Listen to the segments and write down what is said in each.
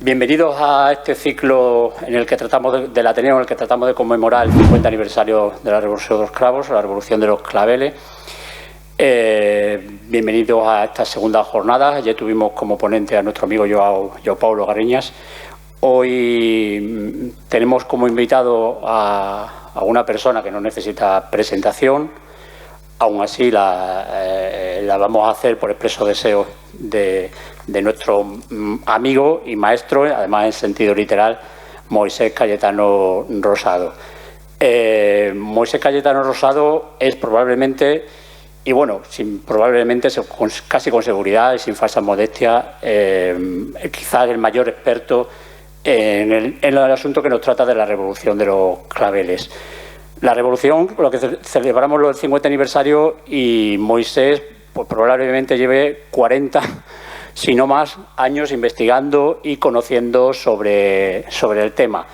Bienvenidos a este ciclo en el que tratamos del Ateneo, en el que tratamos de conmemorar el 50 aniversario de la Revolución de los Clavos, la Revolución de los Claveles. Bienvenidos a esta segunda jornada. Ayer tuvimos como ponente a nuestro amigo João Paulo Garriñas. Hoy tenemos como invitado a una persona que no necesita presentación. Aún así la vamos a hacer por expreso deseo de nuestro amigo y maestro, además en sentido literal, Moisés Cayetano Rosado. Moisés Cayetano Rosado es probablemente, y bueno, casi con seguridad y sin falsa modestia, quizás el mayor experto en el asunto que nos trata de la Revolución de los Claveles. La Revolución, por lo que celebramos el 50 aniversario, y Moisés pues probablemente lleve 40, si no más, años investigando y conociendo sobre el tema.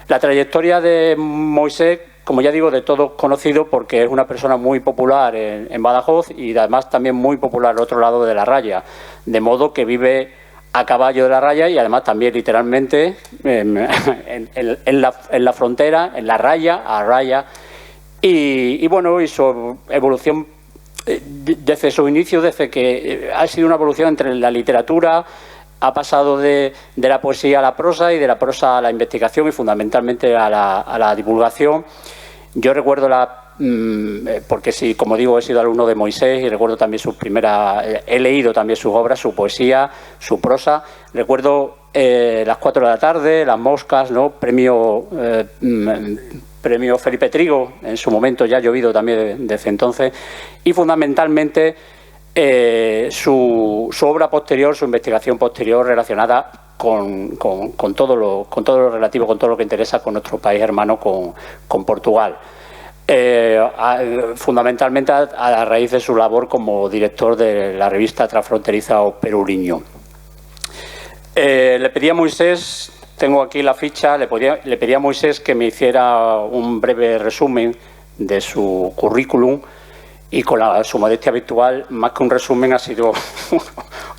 La trayectoria de Moisés, como ya digo, de todos conocido, porque es una persona muy popular en Badajoz y además también muy popular al otro lado de la raya, de modo que vive a caballo de la raya y además también literalmente en la frontera, en la raya, a raya, y bueno, y su evolución desde su inicio, desde que ha sido una evolución entre la literatura, ha pasado de la poesía a la prosa y de la prosa a la investigación y fundamentalmente a la divulgación. Yo recuerdo porque sí, como digo, he sido alumno de Moisés y recuerdo también he leído también sus obras, su poesía, su prosa. Recuerdo Las 4 de la tarde, Las moscas, ¿no? Premio Felipe Trigo, en su momento ya ha llovido también desde entonces, y fundamentalmente su obra posterior, su investigación posterior relacionada con todo lo relativo, con todo lo que interesa con nuestro país hermano, con Portugal. Fundamentalmente a raíz de su labor como director de la revista transfronteriza O Peruliño. Le pedí a Moisés, tengo aquí la ficha, le pedí a Moisés que me hiciera un breve resumen de su currículum y con su modestia habitual, más que un resumen, ha sido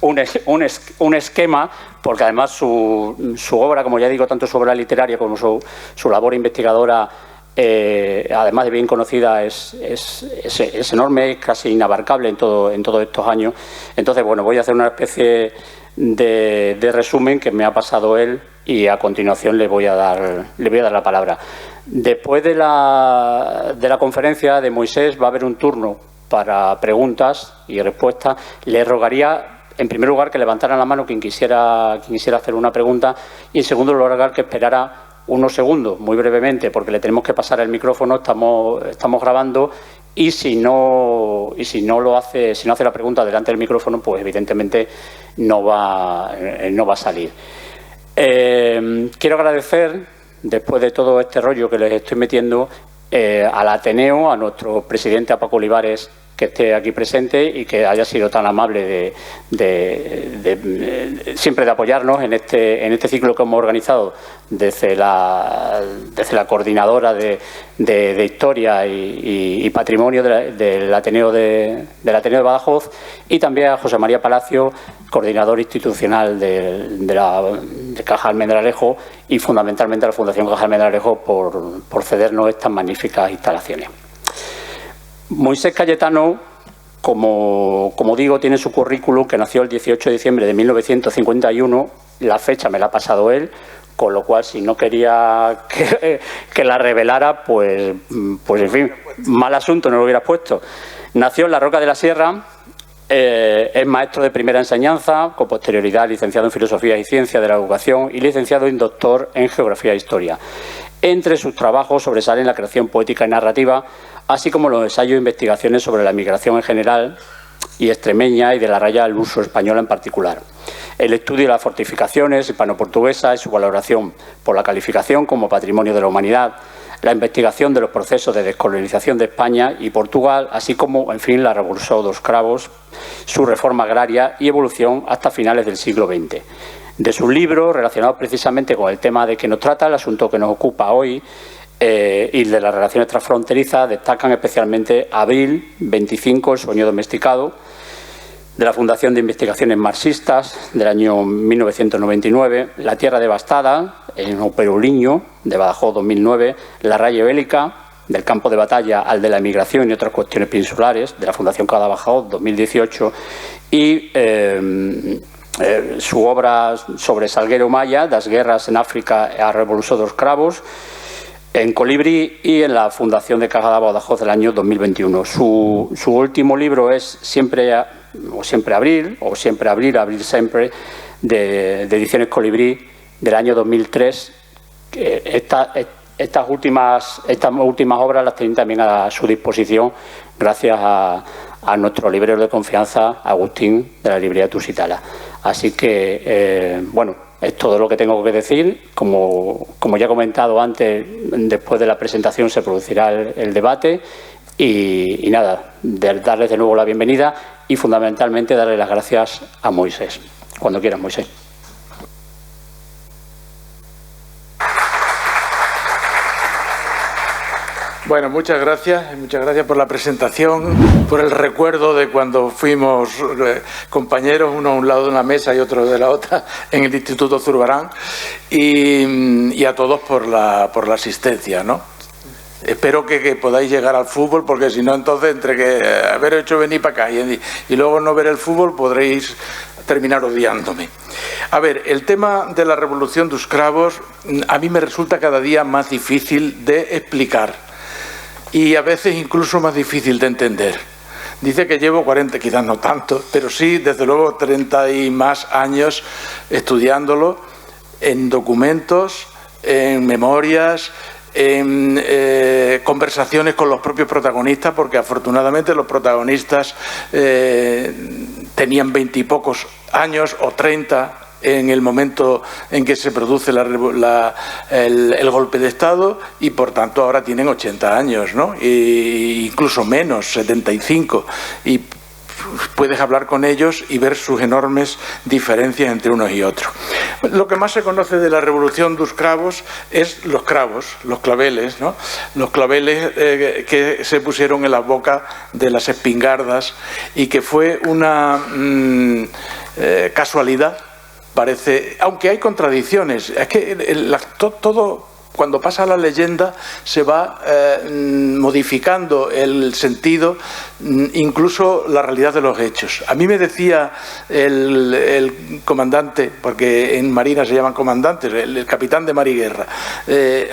un esquema, porque además su obra, como ya digo, tanto su obra literaria como su labor investigadora, además de bien conocida, es enorme, es casi inabarcable en todos estos años. Entonces, bueno, voy a hacer una especie de resumen que me ha pasado él y a continuación le voy a dar la palabra. Después de la conferencia de Moisés va a haber un turno para preguntas y respuestas. Le rogaría, en primer lugar, que levantara la mano quien quisiera hacer una pregunta y, en segundo lugar, que esperara unos segundos, muy brevemente, porque le tenemos que pasar el micrófono, estamos grabando, y si no hace la pregunta delante del micrófono, pues evidentemente no va a salir. Quiero agradecer, después de todo este rollo que les estoy metiendo, al Ateneo, a nuestro presidente, a Paco Olivares, que esté aquí presente y que haya sido tan amable siempre de apoyarnos en este ciclo que hemos organizado desde la coordinadora de Historia y Patrimonio del Ateneo de Badajoz, y también a José María Palacio, coordinador institucional de Caja Almendralejo, y fundamentalmente a la Fundación Caja Almendralejo por cedernos estas magníficas instalaciones. Moisés Cayetano, como digo, tiene su currículum, que nació el 18 de diciembre de 1951, la fecha me la ha pasado él, con lo cual, si no quería que la revelara, pues en fin, mal asunto, no lo hubieras puesto. Nació en la Roca de la Sierra, es maestro de primera enseñanza, con posterioridad licenciado en Filosofía y Ciencia de la Educación y licenciado en doctor en Geografía e Historia. Entre sus trabajos sobresalen la creación poética y narrativa, así como los ensayos e investigaciones sobre la migración en general y extremeña y de la raya al uso española en particular. El estudio de las fortificaciones hispano-portuguesas y su valoración por la calificación como patrimonio de la humanidad, la investigación de los procesos de descolonización de España y Portugal, así como, en fin, la Revolución de los Cravos, su reforma agraria y evolución hasta finales del siglo XX. De sus libros, relacionados precisamente con el tema de que nos trata, el asunto que nos ocupa hoy, y de las relaciones transfronterizas, destacan especialmente Abril, 25, El sueño domesticado, de la Fundación de Investigaciones Marxistas del año 1999, La Tierra Devastada, en Operuliño, de Badajoz 2009, La Raya Bélica, del campo de batalla al de la emigración y otras cuestiones peninsulares, de la Fundación Badajoz 2018, y su obra sobre Salguero Maya, Das guerras en África a Revolución dos Cravos, en Colibrí, y en la Fundación de Caja de Badajoz del año 2021. Su último libro es Siempre Abril, o Siempre Abril, Abril Siempre, de Ediciones Colibrí, del año 2003. Estas últimas obras las tienen también a su disposición gracias a nuestro librero de confianza, Agustín, de la librería Tusitala. Así que, bueno, es todo lo que tengo que decir. Como ya he comentado antes, después de la presentación se producirá el debate y nada, darles de nuevo la bienvenida y fundamentalmente darle las gracias a Moisés. Cuando quieras, Moisés. Bueno, muchas gracias por la presentación, por el recuerdo de cuando fuimos compañeros, uno a un lado de una mesa y otro de la otra, en el Instituto Zurbarán, y a todos por la asistencia, ¿no? Espero que podáis llegar al fútbol, porque si no, entonces, entre que haber hecho venir para acá y luego no ver el fútbol, podréis terminar odiándome. A ver, el tema de la Revolución dos Cravos a mí me resulta cada día más difícil de explicar. Y a veces incluso más difícil de entender. Dice que llevo 40, quizás no tanto, pero sí, desde luego, 30 y más años estudiándolo en documentos, en memorias, en conversaciones con los propios protagonistas, porque afortunadamente los protagonistas tenían 20 y pocos años o 30 en el momento en que se produce el golpe de Estado, y por tanto ahora tienen 80 años, ¿no? Incluso menos, 75, y puedes hablar con ellos y ver sus enormes diferencias entre unos y otros. Lo que más se conoce de la Revolución dos Cravos es los cravos, los claveles, ¿no? Los claveles que se pusieron en la boca de las espingardas, y que fue una casualidad. Parece, aunque hay contradicciones, es que todo, cuando pasa la leyenda, se va modificando el sentido, incluso la realidad de los hechos. A mí me decía el comandante, porque en Marina se llaman comandantes, el capitán de mar y guerra,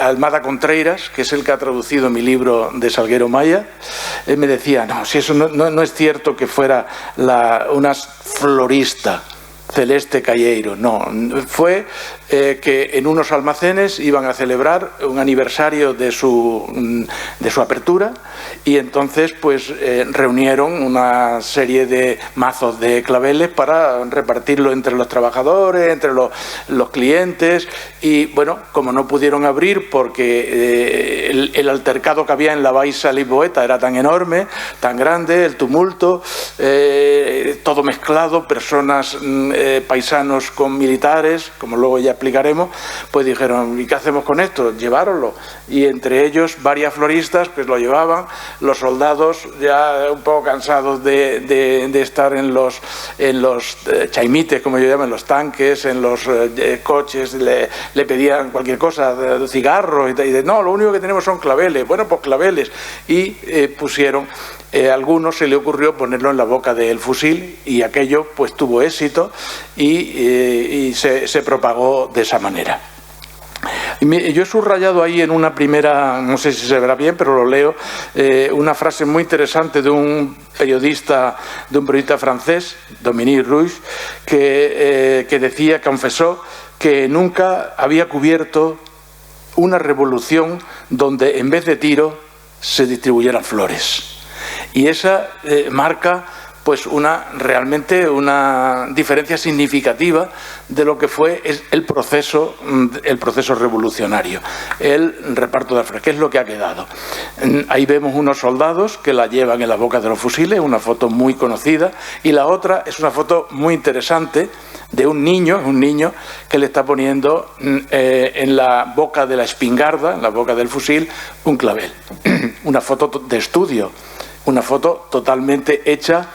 Almada Contreiras, que es el que ha traducido mi libro de Salguero Maya, me decía, no, si eso no es cierto que fuera una florista Celeste Calleiro, no, fue que en unos almacenes iban a celebrar un aniversario de su apertura, y entonces pues reunieron una serie de mazos de claveles para repartirlo entre los trabajadores, entre los clientes, y bueno, como no pudieron abrir porque el altercado que había en la Baixa Lisboeta era tan enorme, tan grande, el tumulto, todo mezclado, personas, paisanos con militares, como luego ya explicaremos, pues dijeron, ¿y qué hacemos con esto? Llevároslo. Y entre ellos varias floristas pues lo llevaban. Los soldados, ya un poco cansados de estar en los chaimites, como yo llamo, en los tanques, en los coches, le pedían cualquier cosa, de cigarros, y no, lo único que tenemos son claveles. Bueno, pues claveles. Y pusieron, a algunos se le ocurrió ponerlo en la boca del fusil, y aquello pues tuvo éxito y se propagó de esa manera. Yo he subrayado ahí en una primera, no sé si se verá bien, pero lo leo, una frase muy interesante de un periodista francés, Dominique Ruiz, que decía, confesó que nunca había cubierto una revolución donde en vez de tiros se distribuyeran flores. Y esa marca pues realmente una diferencia significativa de lo que fue el proceso revolucionario, el reparto de flores, que es lo que ha quedado. Ahí vemos unos soldados que la llevan en la boca de los fusiles, una foto muy conocida, y la otra es una foto muy interesante de un niño que le está poniendo en la boca de la espingarda, en la boca del fusil, un clavel. Una foto de estudio, una foto totalmente hecha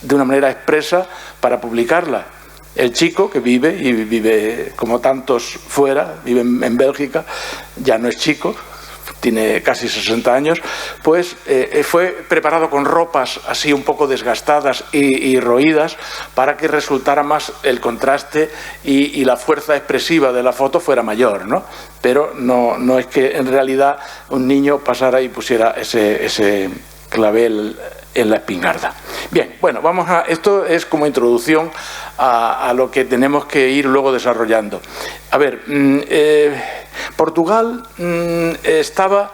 de una manera expresa para publicarla. El chico, que vive como tantos fuera, vive en Bélgica, ya no es chico, tiene casi 60 años, pues fue preparado con ropas así un poco desgastadas y roídas para que resultara más el contraste y la fuerza expresiva de la foto fuera mayor, ¿no? Pero no es que en realidad un niño pasara y pusiera ese clavel en la espingarda. Bien, bueno, esto es como introducción a lo que tenemos que ir luego desarrollando. A ver, Portugal estaba,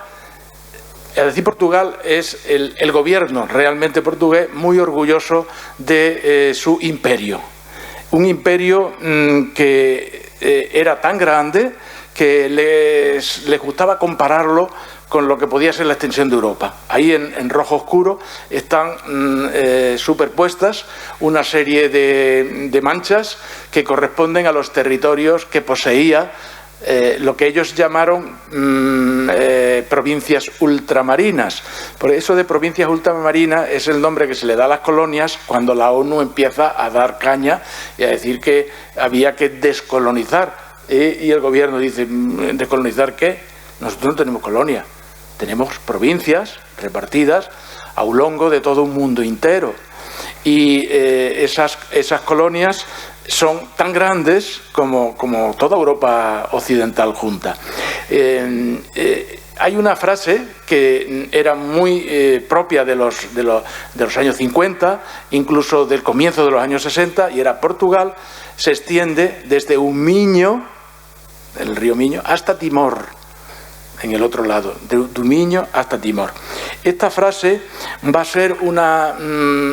al decir Portugal, es el gobierno realmente portugués muy orgulloso de su imperio. Un imperio que era tan grande que les gustaba compararlo con lo que podía ser la extensión de Europa. Ahí en rojo oscuro están superpuestas una serie de manchas que corresponden a los territorios que poseía lo que ellos llamaron provincias ultramarinas. Por eso de provincias ultramarinas es el nombre que se le da a las colonias cuando la ONU empieza a dar caña y a decir que había que descolonizar. Y el gobierno dice, ¿descolonizar qué? Nosotros no tenemos colonia. Tenemos provincias repartidas a lo largo de todo un mundo entero. Y esas colonias son tan grandes como toda Europa occidental junta. Hay una frase que era muy propia de los años 50, incluso del comienzo de los años 60, y era: Portugal se extiende desde un Miño, el río Miño, hasta Timor, en el otro lado, de Miño hasta Timor. Esta frase va a ser una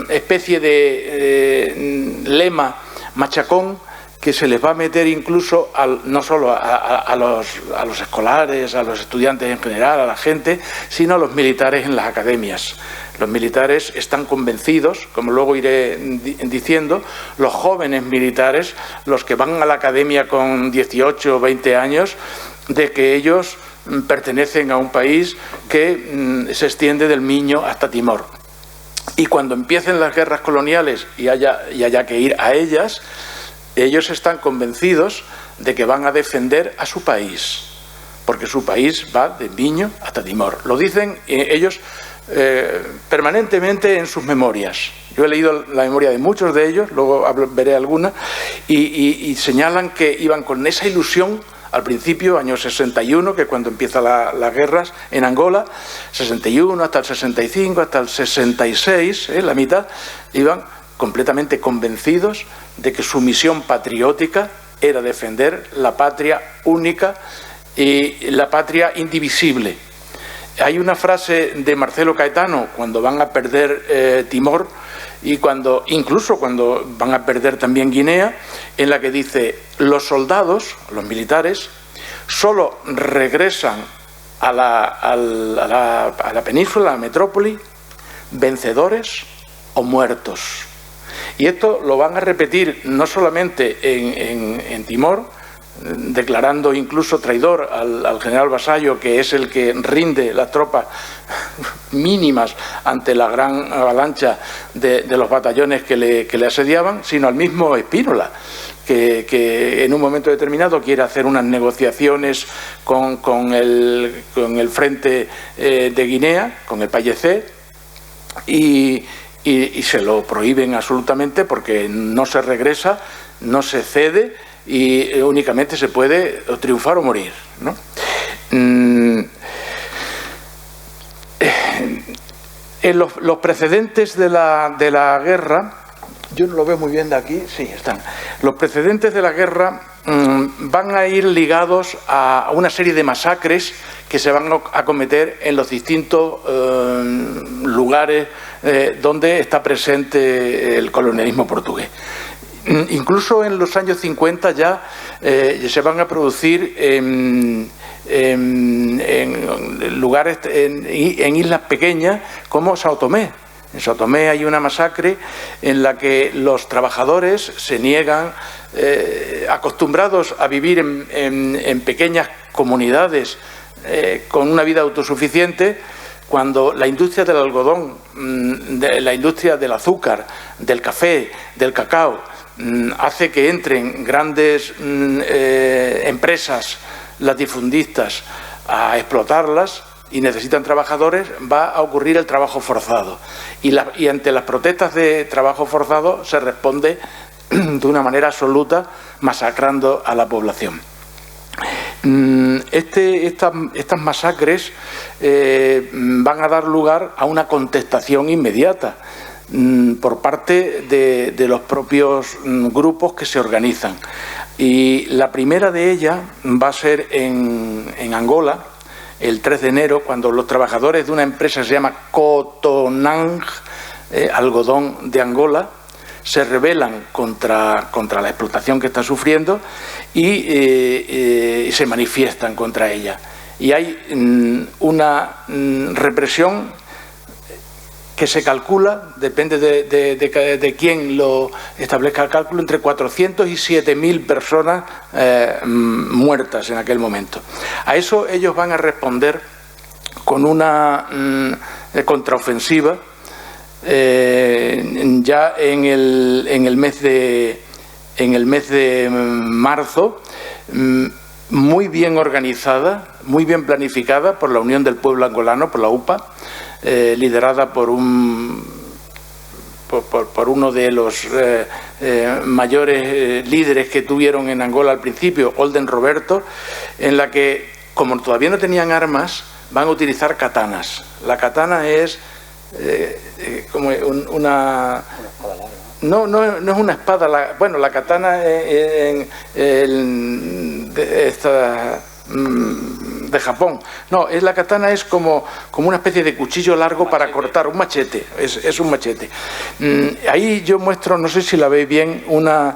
especie de lema machacón que se les va a meter incluso no solo a los escolares, a los estudiantes en general, a la gente, sino a los militares en las academias. Los militares están convencidos, como luego iré diciendo, los jóvenes militares, los que van a la academia con 18 o 20 años, de que ellos pertenecen a un país que se extiende del Miño hasta Timor. Y cuando empiecen las guerras coloniales y haya que ir a ellas, ellos están convencidos de que van a defender a su país, porque su país va de Miño hasta Timor. Lo dicen ellos permanentemente en sus memorias. Yo he leído la memoria de muchos de ellos, luego veré alguna, y señalan que iban con esa ilusión al principio, año 61, que cuando empiezan las guerras en Angola, 61 hasta el 65, hasta el 66, la mitad, iban completamente convencidos de que su misión patriótica era defender la patria única y la patria indivisible. Hay una frase de Marcelo Caetano cuando van a perder Timor y incluso cuando van a perder también Guinea, en la que dice: los soldados, los militares, solo regresan a la península, a la metrópoli, vencedores o muertos. Y esto lo van a repetir no solamente en Timor, declarando incluso traidor al general Vasallo, que es el que rinde las tropas mínimas ante la gran avalancha de los batallones que le asediaban, sino al mismo Spínola, que en un momento determinado quiere hacer unas negociaciones con el frente de Guinea, con el Payecé, y se lo prohíben absolutamente porque no se regresa, no se cede y únicamente se puede triunfar o morir, ¿no? En los precedentes de la guerra, yo no lo veo muy bien de aquí, sí, están. Los precedentes de la guerra van a ir ligados a una serie de masacres que se van a cometer en los distintos lugares donde está presente el colonialismo portugués. Incluso en los años 50 ya se van a producir en lugares, en islas pequeñas como Sao Tomé. En Sao Tomé hay una masacre en la que los trabajadores se niegan, acostumbrados a vivir en pequeñas comunidades con una vida autosuficiente, cuando la industria del algodón, la industria del azúcar, del café, del cacao, hace que entren grandes empresas latifundistas a explotarlas y necesitan trabajadores, va a ocurrir el trabajo forzado. Y ante las protestas de trabajo forzado se responde de una manera absoluta masacrando a la población. Estas masacres van a dar lugar a una contestación inmediata por parte de los propios grupos que se organizan. Y la primera de ellas va a ser en Angola, el 3 de enero, cuando los trabajadores de una empresa que se llama Cotonang, algodón de Angola, se rebelan contra la explotación que está sufriendo y se manifiestan contra ella. Y hay una represión que se calcula, depende de quién lo establezca el cálculo, entre 400 y 7.000 personas muertas en aquel momento. A eso ellos van a responder con una contraofensiva ya en el mes de marzo, muy bien organizada, muy bien planificada por la Unión del Pueblo Angolano, por la UPA, liderada por uno de los mayores líderes que tuvieron en Angola al principio, Olden Roberto, en la que, como todavía no tenían armas, van a utilizar katanas. La katana es como una... No es una espada. La katana de Japón. No, la katana es como una especie de cuchillo largo para cortar, un machete, es un machete. Ahí yo muestro, no sé si la veis bien, una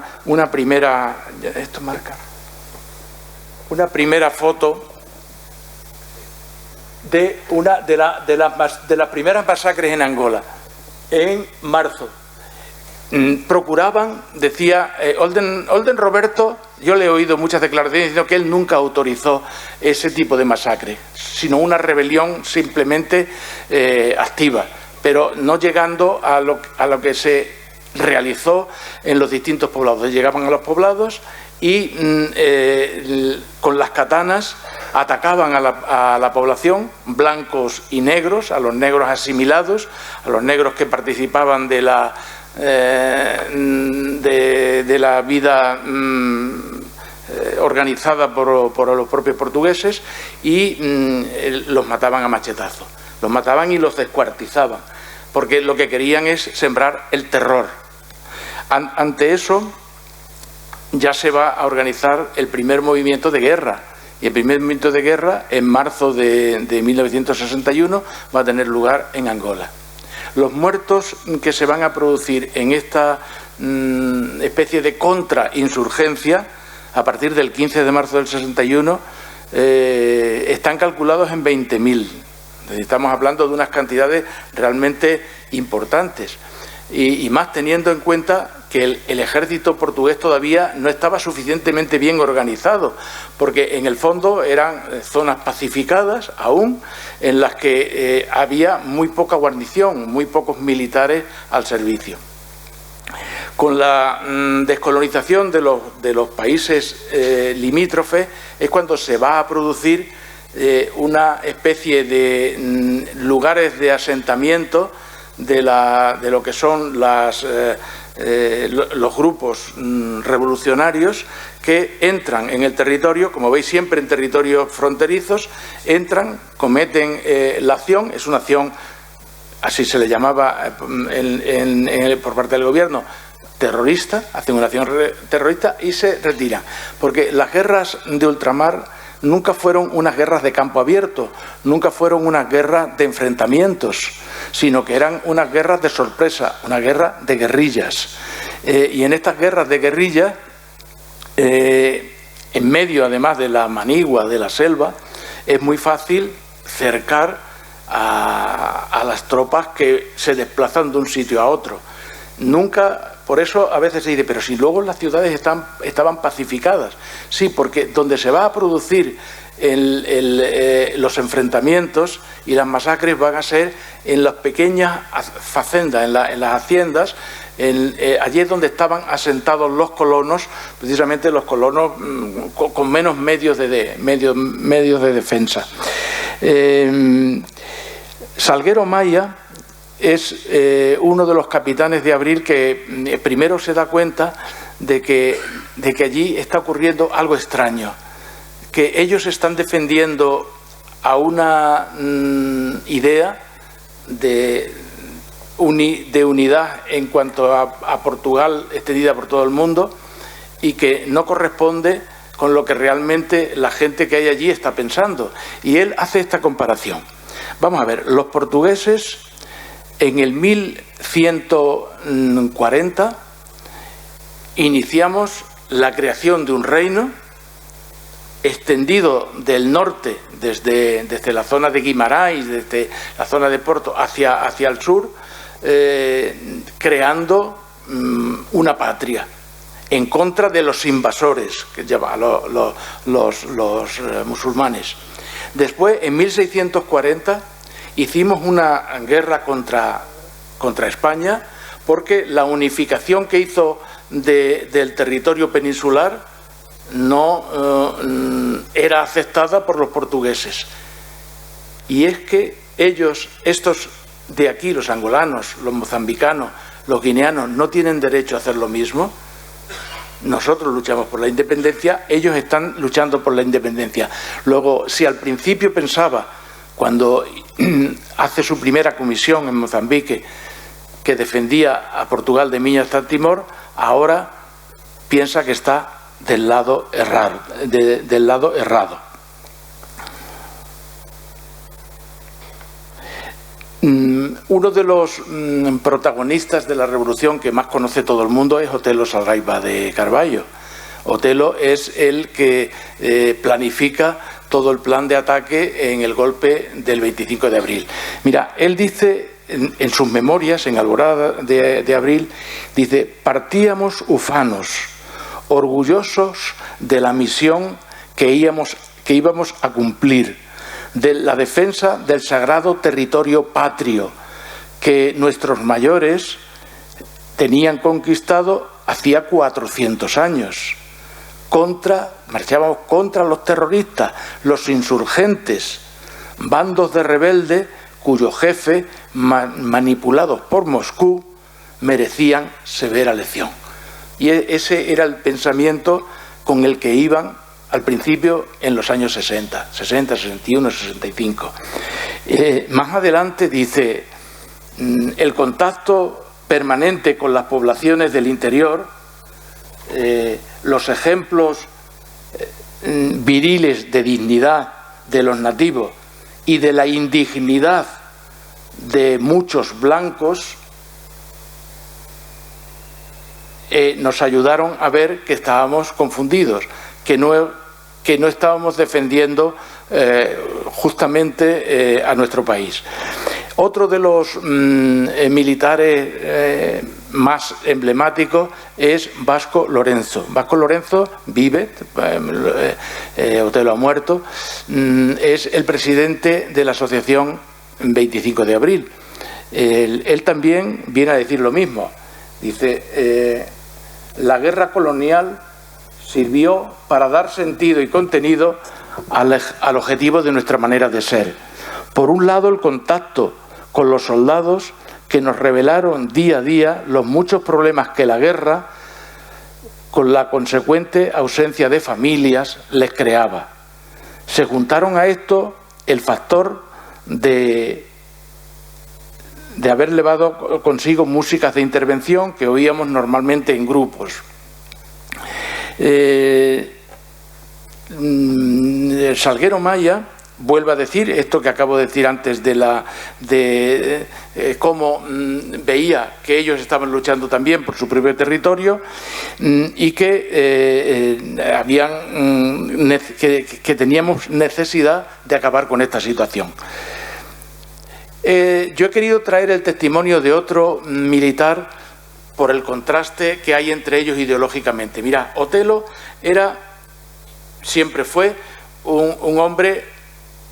primera... Esto marca. Una primera foto de las primeras masacres en Angola, en marzo. Procuraban, decía Olden Roberto, yo le he oído muchas declaraciones diciendo que él nunca autorizó ese tipo de masacre, sino una rebelión simplemente activa, pero no llegando a lo que se realizó en los distintos poblados. Llegaban a los poblados y con las katanas atacaban a la población, blancos y negros, a los negros asimilados, a los negros que participaban de la vida organizada por los propios portugueses, y los mataban a machetazos. Los mataban y los descuartizaban, porque lo que querían es sembrar el terror. Ante eso ya se va a organizar el primer movimiento de guerra. Y el primer movimiento de guerra, en marzo de 1961, va a tener lugar en Angola. Los muertos que se van a producir en esta especie de contrainsurgencia, a partir del 15 de marzo del 61, están calculados en 20.000. Estamos hablando de unas cantidades realmente importantes. Y más teniendo en cuenta que el ejército portugués todavía no estaba suficientemente bien organizado, porque en el fondo eran zonas pacificadas aún, en las que había muy poca guarnición, muy pocos militares al servicio. Con la descolonización de los países limítrofes es cuando se va a producir una especie de lugares de asentamiento de lo que son los grupos revolucionarios que entran en el territorio, como veis siempre en territorios fronterizos, entran, cometen la acción, es una acción, así se le llamaba por parte del gobierno, terrorista, hacen una acción terrorista y se retiran, porque las guerras de ultramar nunca fueron unas guerras de campo abierto, nunca fueron unas guerras de enfrentamientos, sino que eran unas guerras de sorpresa, una guerra de guerrillas. Y en estas guerras de guerrillas, en medio además de la manigua, de la selva, es muy fácil cercar a las tropas que se desplazan de un sitio a otro. Nunca, por eso a veces se dice, pero si luego las ciudades estaban pacificadas. Sí, porque donde se va a producir los enfrentamientos y las masacres van a ser en las pequeñas facendas, en las haciendas, allí es donde estaban asentados los colonos, precisamente los colonos con menos medios de defensa. Salguero Maya es uno de los capitanes de Abril que primero se da cuenta de que allí está ocurriendo algo extraño, que ellos están defendiendo a una idea de unidad en cuanto a Portugal extendida por todo el mundo y que no corresponde con lo que realmente la gente que hay allí está pensando. Y él hace esta comparación. Vamos a ver, los portugueses en el 1140 iniciamos la creación de un reino extendido del norte, desde la zona de Guimarães, desde la zona de Porto hacia el sur, creando una patria en contra de los invasores, que llaman los musulmanes. Después, en 1640, hicimos una guerra contra España, porque la unificación que hizo del territorio peninsular no era aceptada por los portugueses. Y es que ellos, estos de aquí, los angolanos, los mozambicanos, los guineanos, no tienen derecho a hacer lo mismo. Nosotros luchamos por la independencia, ellos están luchando por la independencia. Luego, si al principio pensaba, cuando hace su primera comisión en Mozambique, que defendía a Portugal de Miño hasta Timor, ahora piensa que está del lado errado. Uno de los protagonistas de la revolución que más conoce todo el mundo es Otelo Sarraiva de Carvalho. Otelo es el que planifica todo el plan de ataque en el golpe del 25 de abril. Mira, él dice en sus memorias, en Alborada de Abril, dice: partíamos ufanos, orgullosos de la misión que íbamos a cumplir, de la defensa del sagrado territorio patrio que nuestros mayores tenían conquistado hacía 400 años. Marchábamos contra los terroristas, los insurgentes, bandos de rebeldes cuyos jefes, manipulados por Moscú, merecían severa lección. Y ese era el pensamiento con el que iban al principio en los años 60, 61, 65. Más adelante dice: el contacto permanente con las poblaciones del interior, los ejemplos viriles de dignidad de los nativos y de la indignidad de muchos blancos nos ayudaron a ver que estábamos confundidos, que no estábamos defendiendo justamente a nuestro país. Otro de los militares más emblemáticos es Vasco Lorenzo. Vasco Lorenzo vive, Otelo ha muerto, es el presidente de la asociación 25 de abril. Él también viene a decir lo mismo. Dice: la guerra colonial sirvió para dar sentido y contenido al objetivo de nuestra manera de ser. Por un lado, el contacto con los soldados, que nos revelaron día a día los muchos problemas que la guerra, con la consecuente ausencia de familias, les creaba. Se juntaron a esto el factor de haber llevado consigo músicas de intervención que oíamos normalmente en grupos. Salguero Maya vuelve a decir esto que acabo de decir antes de cómo veía que ellos estaban luchando también por su propio territorio y que que teníamos necesidad de acabar con esta situación. Yo he querido traer el testimonio de otro militar por el contraste que hay entre ellos ideológicamente. Mira, Otelo siempre fue un hombre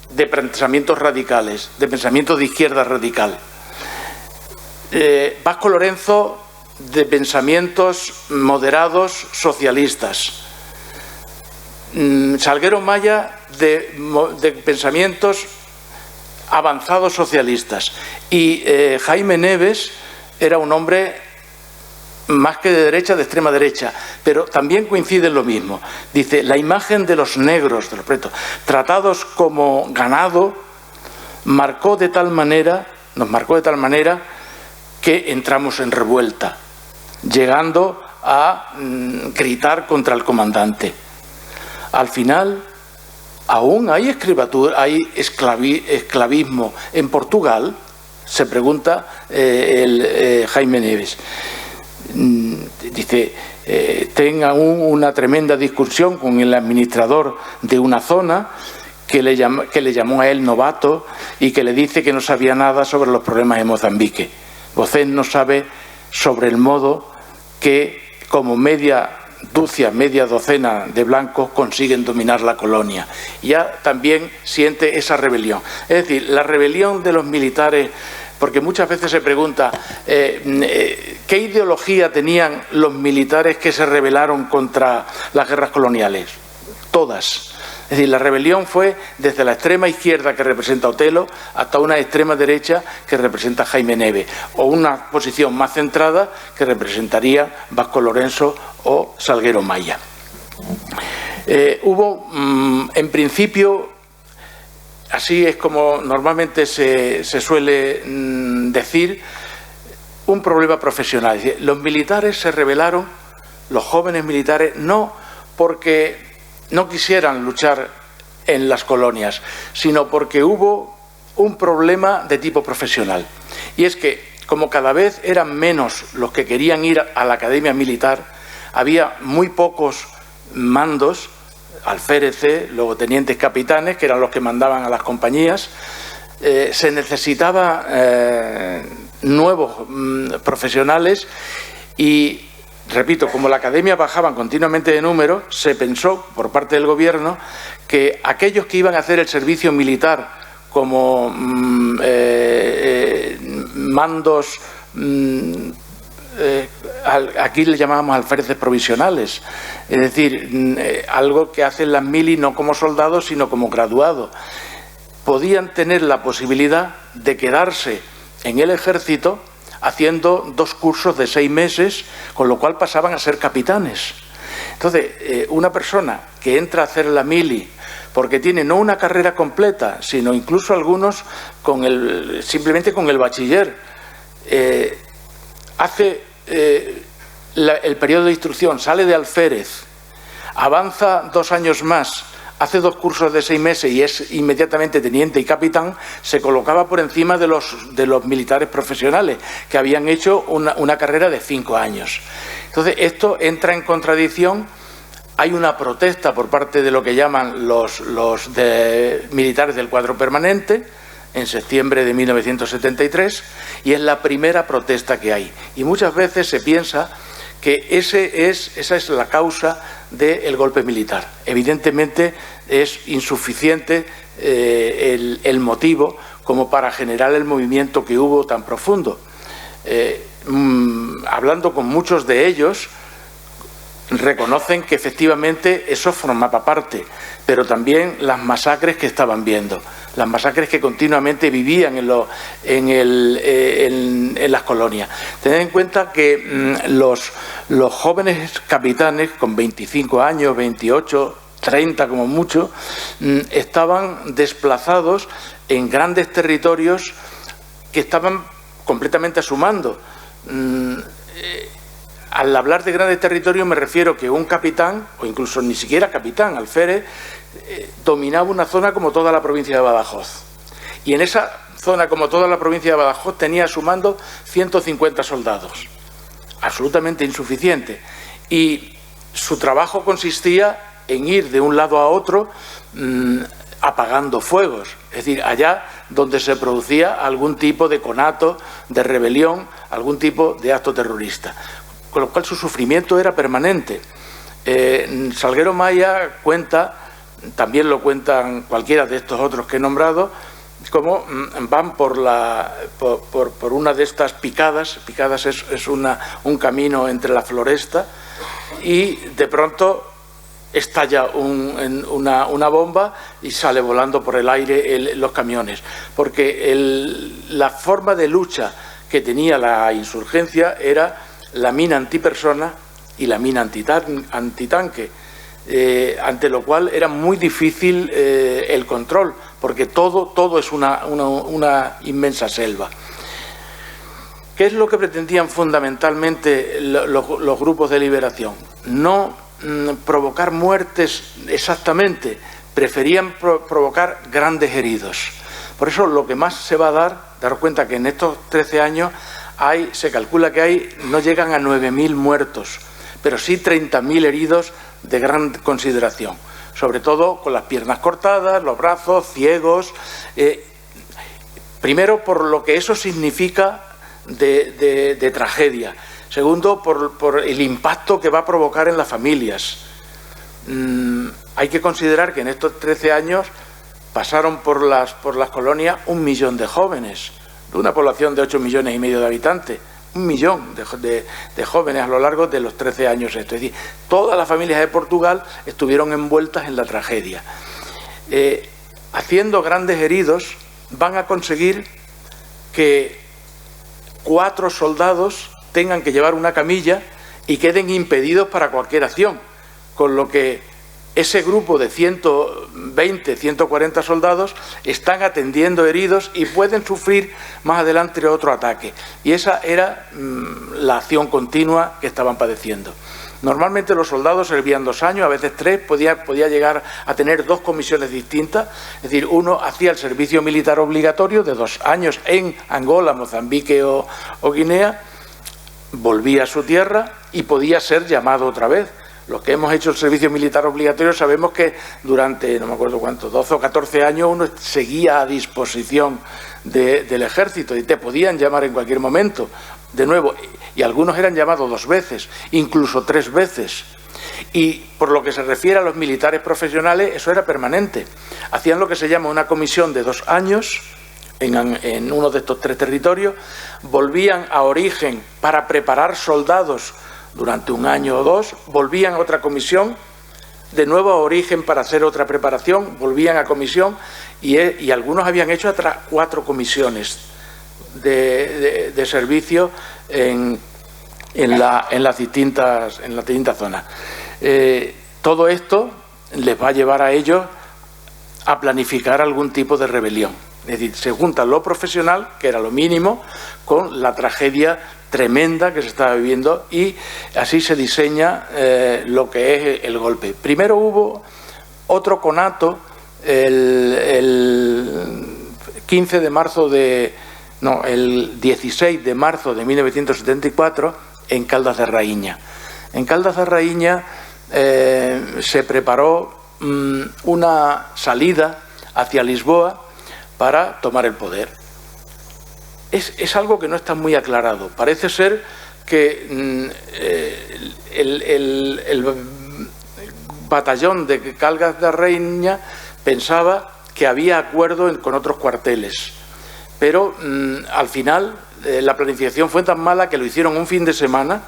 de pensamientos radicales, de pensamiento de izquierda radical. Vasco Lorenzo, de pensamientos moderados socialistas. Salguero Maya, de pensamientos avanzados socialistas. Y Jaime Neves era un hombre más que de derecha, de extrema derecha, pero también coincide en lo mismo. Dice, la imagen de los negros, de los pretos, tratados como ganado, nos marcó de tal manera que entramos en revuelta, llegando a gritar contra el comandante. Al final, aún hay esclavitud, hay esclavismo en Portugal, se pregunta Jaime Neves. Dice, tenga una tremenda discusión con el administrador de una zona que le llamó a él novato y que le dice que no sabía nada sobre los problemas de Mozambique. Vocés no sabe sobre el modo que como media docena de blancos consiguen dominar la colonia. Ya también siente esa rebelión. Es decir, la rebelión de los militares, porque muchas veces se pregunta ¿qué ideología tenían los militares que se rebelaron contra las guerras coloniales? Todas. Es decir, la rebelión fue desde la extrema izquierda que representa Otelo hasta una extrema derecha que representa Jaime Neves, o una posición más centrada que representaría Vasco Lorenzo o Salguero Maya. Hubo, en principio, así es como normalmente se suele decir, un problema profesional. Es decir, los militares se rebelaron, los jóvenes militares, no porque no quisieran luchar en las colonias, sino porque hubo un problema de tipo profesional. Y es que, como cada vez eran menos los que querían ir a la academia militar, había muy pocos mandos, alféreces, luego-tenientes capitanes, que eran los que mandaban a las compañías. Se necesitaba nuevos profesionales y, repito, como la academia bajaban continuamente de número, se pensó por parte del gobierno que aquellos que iban a hacer el servicio militar como mandos, aquí le llamábamos alféreces provisionales, es decir, algo que hacen las mili no como soldados sino como graduados, podían tener la posibilidad de quedarse en el ejército haciendo 2 cursos de 6 meses, con lo cual pasaban a ser capitanes. Entonces, una persona que entra a hacer la mili porque tiene no una carrera completa, sino incluso algunos simplemente con el bachiller, hace el periodo de instrucción, sale de alférez, avanza 2 años más, hace 2 cursos de 6 meses y es inmediatamente teniente y capitán, se colocaba por encima de los militares profesionales que habían hecho una carrera de 5 años. Entonces, esto entra en contradicción. Hay una protesta por parte de lo que llaman los militares del cuadro permanente en septiembre de 1973 y es la primera protesta que hay. Y muchas veces se piensa que esa es la causa del golpe militar. Evidentemente es insuficiente el motivo como para generar el movimiento que hubo tan profundo. Hablando con muchos de ellos, reconocen que efectivamente eso formaba parte, pero también las masacres que estaban viendo, las masacres que continuamente vivían en las colonias. Tened en cuenta que los jóvenes capitanes con 25 años, 28, 30 como mucho, estaban desplazados en grandes territorios que estaban completamente a su mando. Al hablar de grandes territorios me refiero que un capitán, o incluso ni siquiera capitán, alférez, dominaba una zona como toda la provincia de Badajoz. Y en esa zona como toda la provincia de Badajoz tenía a su mando 150 soldados. Absolutamente insuficiente. Y su trabajo consistía en ir de un lado a otro apagando fuegos. Es decir, allá donde se producía algún tipo de conato, de rebelión, algún tipo de acto terrorista. Con lo cual su sufrimiento era permanente. Salguero Maya cuenta también lo cuentan cualquiera de estos otros que he nombrado, como van por una de estas picadas. Picadas es un camino entre la floresta, y de pronto estalla una bomba y sale volando por el aire los camiones, porque la forma de lucha que tenía la insurgencia era la mina antipersona y la mina antitanque, ante lo cual era muy difícil el control, porque todo es una inmensa selva. ¿Qué es lo que pretendían fundamentalmente los grupos de liberación? No provocar muertes exactamente, preferían provocar grandes heridos. Por eso lo que más se va a dar cuenta que en estos 13 años se calcula que no llegan a 9.000 muertos, pero sí 30.000 heridos de gran consideración, sobre todo con las piernas cortadas, los brazos, ciegos. Primero, por lo que eso significa de tragedia. Segundo, por el impacto que va a provocar en las familias. Hay que considerar que en estos 13 años pasaron por las colonias 1 millón de jóvenes, de una población de 8,5 millones de habitantes. 1 millón de jóvenes a lo largo de los 13 años. Es decir, todas las familias de Portugal estuvieron envueltas en la tragedia. Haciendo grandes heridos, van a conseguir que 4 soldados tengan que llevar una camilla y queden impedidos para cualquier acción, con lo que ese grupo de 120, 140 soldados están atendiendo heridos y pueden sufrir más adelante otro ataque. Y esa era la acción continua que estaban padeciendo. Normalmente los soldados servían 2 años, a veces 3, podía llegar a tener 2 comisiones distintas. Es decir, uno hacía el servicio militar obligatorio de 2 años en Angola, Mozambique o Guinea, volvía a su tierra y podía ser llamado otra vez. Los que hemos hecho el servicio militar obligatorio sabemos que durante, no me acuerdo cuánto, 12 o 14 años uno seguía a disposición del ejército y te podían llamar en cualquier momento, de nuevo, y algunos eran llamados 2 veces, incluso 3 veces. Y por lo que se refiere a los militares profesionales, eso era permanente. Hacían lo que se llama una comisión de 2 años en uno de estos 3 territorios, volvían a origen para preparar soldados durante 1 año o 2, volvían a otra comisión, de nuevo a origen para hacer otra preparación, volvían a comisión y algunos habían hecho hasta 4 comisiones de servicio en las distintas zonas. Todo esto les va a llevar a ellos a planificar algún tipo de rebelión. Es decir, se junta lo profesional, que era lo mínimo, con la tragedia tremenda que se estaba viviendo y así se diseña lo que es el golpe. Primero hubo otro conato el 16 de marzo de 1974 en Caldas de Raíña. En Caldas de Raíña se preparó una salida hacia Lisboa para tomar el poder. Es algo que no está muy aclarado. Parece ser que el batallón de Caldas de Raíña pensaba que había acuerdo con otros cuarteles, pero al final la planificación fue tan mala que lo hicieron un fin de semana,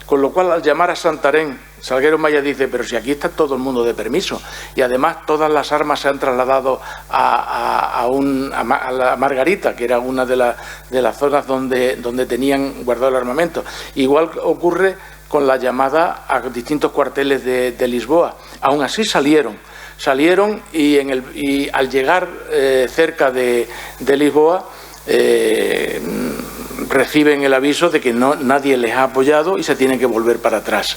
con lo cual al llamar a Santarém, Salguero Maya dice, pero si aquí está todo el mundo de permiso, y además todas las armas se han trasladado a la Margarita, que era una de las zonas donde tenían guardado el armamento. Igual ocurre con la llamada a distintos cuarteles de Lisboa. Aún así salieron y al llegar cerca de Lisboa reciben el aviso de que nadie les ha apoyado y se tienen que volver para atrás.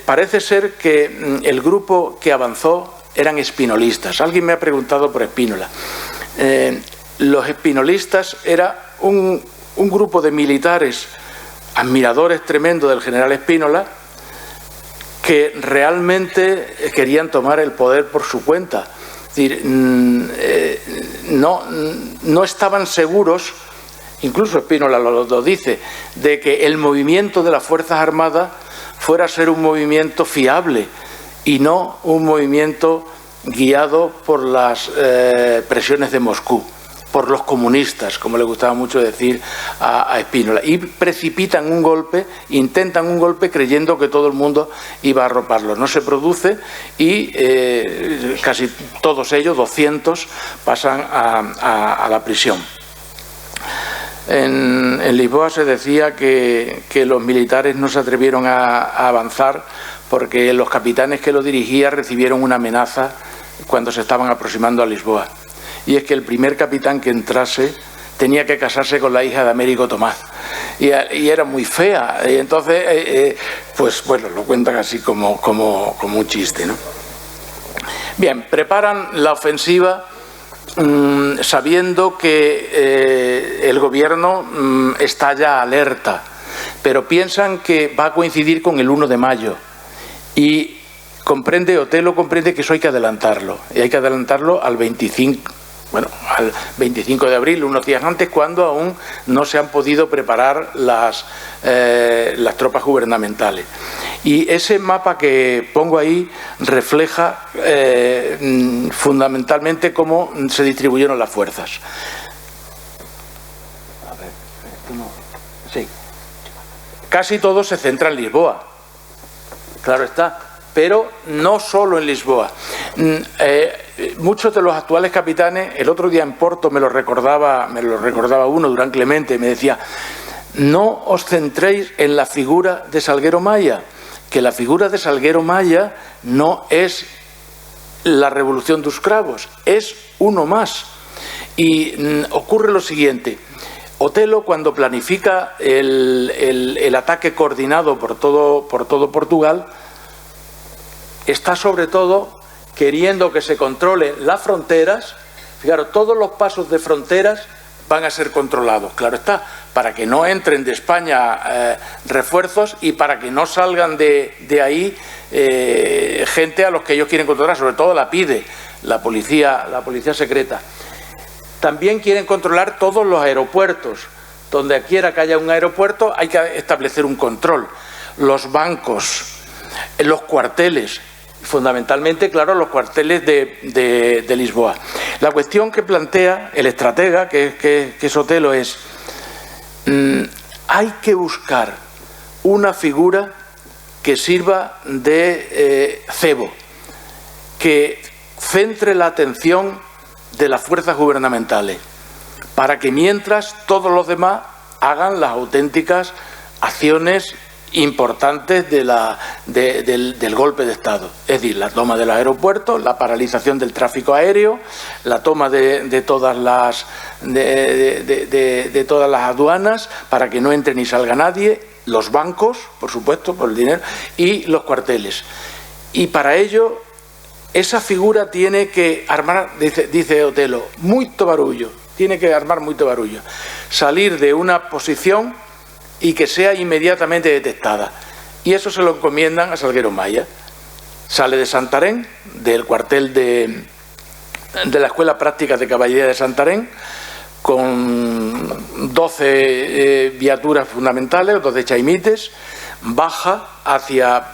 Parece ser que el grupo que avanzó eran espinolistas. Alguien me ha preguntado por Spínola. Los espinolistas era un grupo de militares admiradores tremendos del general Spínola que realmente querían tomar el poder por su cuenta. Es decir, no estaban seguros, incluso Spínola lo dice, de que el movimiento de las Fuerzas Armadas fuera a ser un movimiento fiable y no un movimiento guiado por las presiones de Moscú, por los comunistas, como le gustaba mucho decir a Spínola, y precipitan un golpe, intentan un golpe creyendo que todo el mundo iba a arroparlo. No se produce y casi todos ellos, 200, pasan a la prisión. En Lisboa se decía que los militares no se atrevieron a avanzar porque los capitanes que lo dirigían recibieron una amenaza cuando se estaban aproximando a Lisboa. Y es que el primer capitán que entrase tenía que casarse con la hija de Américo Tomás. Y era muy fea. Y entonces, pues bueno, lo cuentan así como un chiste, ¿no? Bien, preparan la ofensiva sabiendo que el gobierno está ya alerta, pero piensan que va a coincidir con el 1 de mayo. Y Otelo comprende que eso hay que adelantarlo. Y hay que adelantarlo al 25 de abril, unos días antes, cuando aún no se han podido preparar las tropas gubernamentales. Y ese mapa que pongo ahí refleja fundamentalmente cómo se distribuyeron las fuerzas. A ver, sí. Casi todo se centra en Lisboa, claro está, pero no solo en Lisboa. Muchos de los actuales capitanes, el otro día en Porto me lo recordaba uno, Durán Clemente, me decía: no os centréis en la figura de Salguero Maya, que la figura de Salguero Maya no es la revolución de los cravos, es uno más. Y ocurre lo siguiente: Otelo, cuando planifica el ataque coordinado por todo Portugal, está sobre todo queriendo que se controlen las fronteras. Fijaros, todos los pasos de fronteras van a ser controlados, claro está, para que no entren de España refuerzos y para que no salgan de ahí gente a los que ellos quieren controlar, sobre todo la PIDE, la policía secreta. También quieren controlar todos los aeropuertos. Donde quiera que haya un aeropuerto hay que establecer un control. Los bancos, los cuarteles, fundamentalmente, claro, los cuarteles de Lisboa. La cuestión que plantea el estratega, que es Otelo, es: hay que buscar una figura que sirva de cebo, que centre la atención de las fuerzas gubernamentales, para que mientras todos los demás hagan las auténticas acciones importantes del golpe de Estado, es decir, la toma de los aeropuertos, la paralización del tráfico aéreo, la toma de todas las aduanas para que no entre ni salga nadie, los bancos, por supuesto, por el dinero, y los cuarteles. Y para ello esa figura tiene que armar, dice Otelo, mucho barullo, tiene que armar mucho barullo, salir de una posición y que sea inmediatamente detectada. Y eso se lo encomiendan a Salguero Maya. Sale de Santarém, del cuartel de la Escuela Práctica de Caballería de Santarém, con 12 viaturas fundamentales, 12 chaimites, baja hacia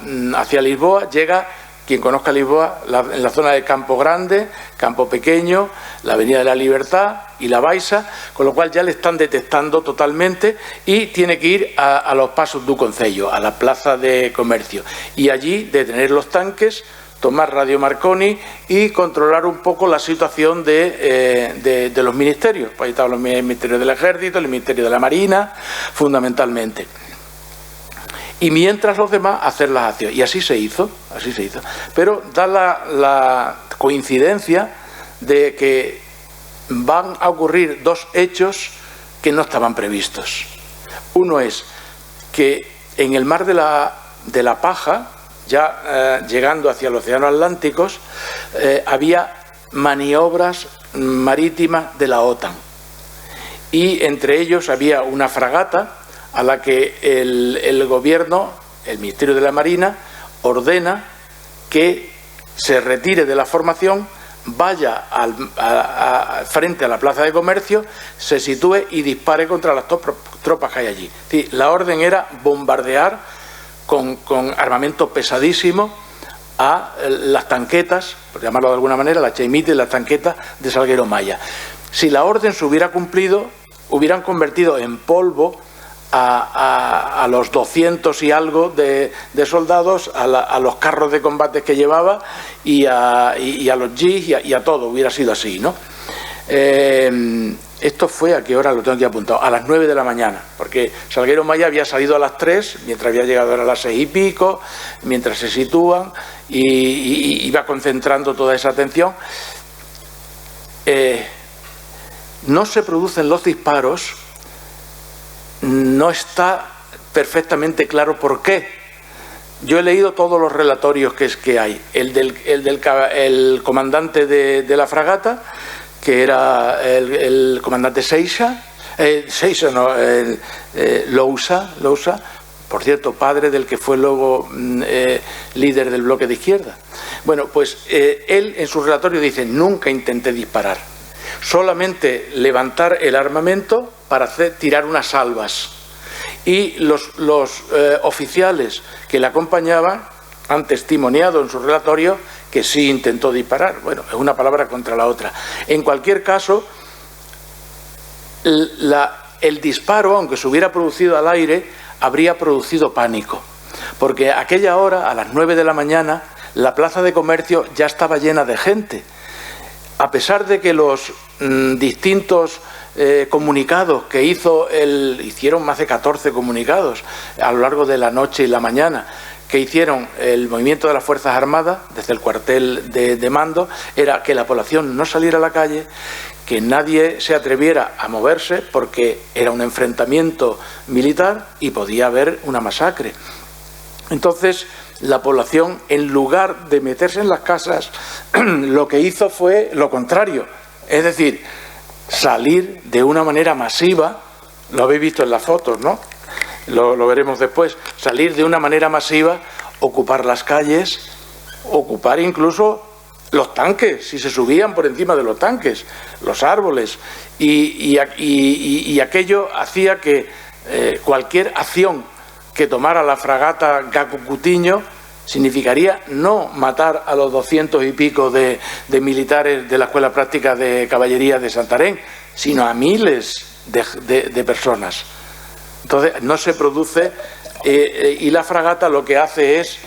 Lisboa, llega, quien conozca Lisboa, en la zona de Campo Grande, Campo Pequeño, la Avenida de la Libertad y la Baixa, con lo cual ya le están detectando totalmente y tiene que ir a los pasos du Concello, a la plaza de comercio, y allí detener los tanques, tomar Radio Marconi y controlar un poco la situación de los ministerios. Pues ahí estaban los ministerios del Ejército, el Ministerio de la Marina, fundamentalmente. Y mientras los demás hacer las acciones. Y así se hizo. Pero da la coincidencia de que van a ocurrir dos hechos que no estaban previstos. Uno es que en el mar de la Paja, ya llegando hacia el Océano Atlántico, había maniobras marítimas de la OTAN. Y entre ellos había una fragata a la que el gobierno, el Ministerio de la Marina, ordena que se retire de la formación, vaya frente a la plaza de comercio, se sitúe y dispare contra las tropas que hay allí. Es decir, la orden era bombardear con armamento pesadísimo a las tanquetas, por llamarlo de alguna manera, las chaimitas y las tanquetas de Salguero Maya. Si la orden se hubiera cumplido, hubieran convertido en polvo a los 200 y algo de soldados, a los carros de combate que llevaba y a los jeeps y a todo, hubiera sido así, ¿no? Esto fue, ¿a qué hora? Lo tengo aquí apuntado, a las 9 de la mañana, porque Salguero Maya había salido a las 3, mientras había llegado a las 6 y pico, mientras se sitúan y iba concentrando toda esa atención. No se producen los disparos, no está perfectamente claro por qué. Yo he leído todos los relatorios que hay, el comandante de la fragata, que era el comandante Lousa, por cierto, padre del que fue luego líder del bloque de izquierda. Bueno, pues él en su relatorio dice: nunca intenté disparar, solamente levantar el armamento para tirar unas salvas. Y los oficiales que le acompañaban han testimoniado en su relatorio que sí intentó disparar. Bueno, es una palabra contra la otra. En cualquier caso, el disparo, aunque se hubiera producido al aire, habría producido pánico. Porque a aquella hora, a las 9 de la mañana, la plaza de comercio ya estaba llena de gente. A pesar de que los distintos comunicados que hicieron más de 14 comunicados a lo largo de la noche y la mañana, que hicieron el movimiento de las Fuerzas Armadas desde el cuartel de mando, era que la población no saliera a la calle, que nadie se atreviera a moverse porque era un enfrentamiento militar y podía haber una masacre. Entonces, la población, en lugar de meterse en las casas, lo que hizo fue lo contrario, es decir, salir de una manera masiva. Lo habéis visto en las fotos, ¿no? Lo veremos después. Salir de una manera masiva, ocupar las calles, ocupar incluso los tanques, si se subían por encima de los tanques, los árboles, y aquello hacía que cualquier acción que tomara la fragata Gaku Cutiño significaría no matar a los 200 y pico de militares de la Escuela Práctica de Caballería de Santarém, sino a miles de personas. Entonces no se produce, y la fragata lo que hace es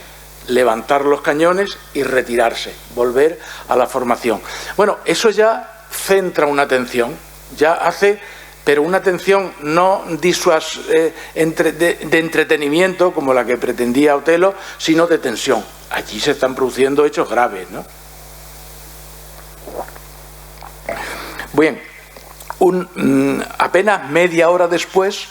levantar los cañones y retirarse, volver a la formación. Bueno, eso ya centra una atención, ya hace, pero una atención no de entretenimiento como la que pretendía Otelo, sino de tensión. Allí se están produciendo hechos graves, ¿no? Bien, apenas media hora después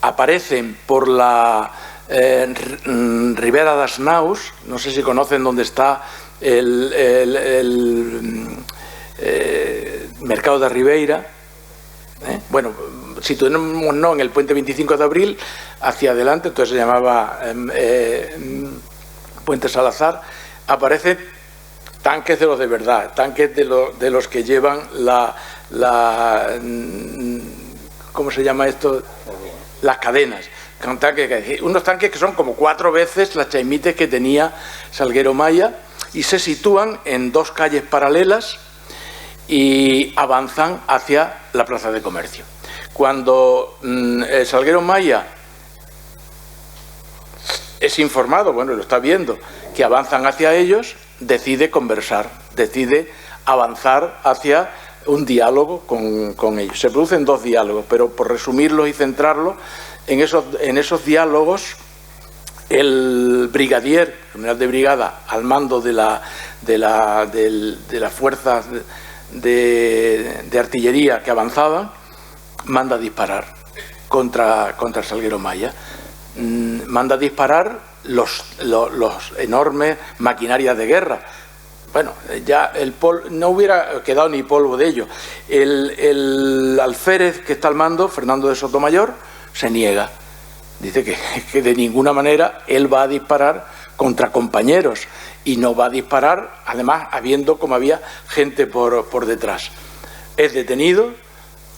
aparecen por la Ribera das Naus, no sé si conocen dónde está el mercado de Ribeira. Bueno, situémonos en el puente 25 de abril, hacia adelante, entonces se llamaba Puente Salazar. Aparecen tanques de los de verdad, tanques de los que llevan ¿cómo se llama esto? Las cadenas. Unos tanques que son como 4 veces las chaimites que tenía Salguero Maya, y se sitúan en 2 calles paralelas y avanzan hacia la plaza de comercio. Cuando Salguero Maya es informado, bueno, lo está viendo, que avanzan hacia ellos, decide conversar, decide avanzar hacia un diálogo con ellos. Se producen 2 diálogos, pero por resumirlos y centrarlos, en esos diálogos, el brigadier, general de brigada, al mando de las fuerzas de artillería que avanzaban, manda a disparar contra Salguero Maya. Manda a disparar los enormes maquinarias de guerra. Bueno, ya no hubiera quedado ni polvo de ello. El alférez que está al mando, Fernando de Sotomayor, se niega. Dice que de ninguna manera él va a disparar contra compañeros, y no va a disparar, además, como había gente por detrás. Es detenido,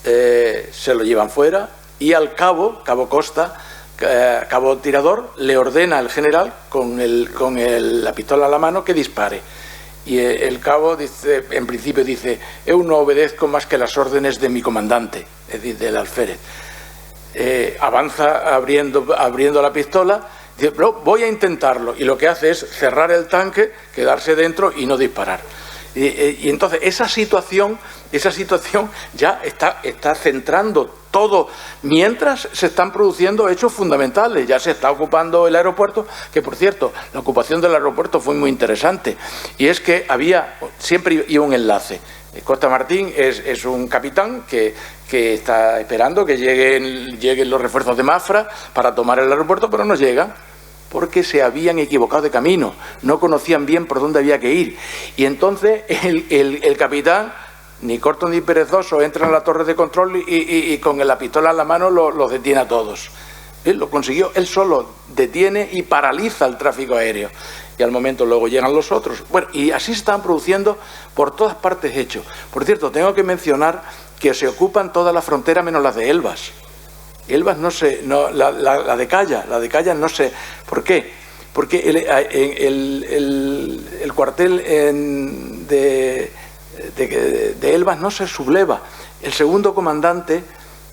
se lo llevan fuera, y al Cabo Costa cabo tirador le ordena al general con la pistola a la mano que dispare. Y el cabo dice, en principio dice: yo no obedezco más que las órdenes de mi comandante, es decir, del alférez. Avanza abriendo la pistola, dice: no, voy a intentarlo, y lo que hace es cerrar el tanque, quedarse dentro y no disparar. Y entonces esa situación ya está centrando todo, mientras se están produciendo hechos fundamentales. Ya se está ocupando el aeropuerto, que por cierto, la ocupación del aeropuerto fue muy interesante, y es que siempre iba un enlace. Costa Martín es un capitán que está esperando que lleguen los refuerzos de Mafra para tomar el aeropuerto, pero no llegan, porque se habían equivocado de camino, no conocían bien por dónde había que ir. Y entonces el capitán, ni corto ni perezoso, entra en la torre de control y con la pistola en la mano los detiene a todos. Él lo consiguió, él solo detiene y paraliza el tráfico aéreo. Y al momento luego llegan los otros. Bueno, y así se están produciendo por todas partes hechos. Por cierto, tengo que mencionar que se ocupan todas las fronteras menos las de Elvas. Elvas la de Calla no sé. ¿Por qué? Porque el cuartel de Elvas no se subleva. El segundo comandante,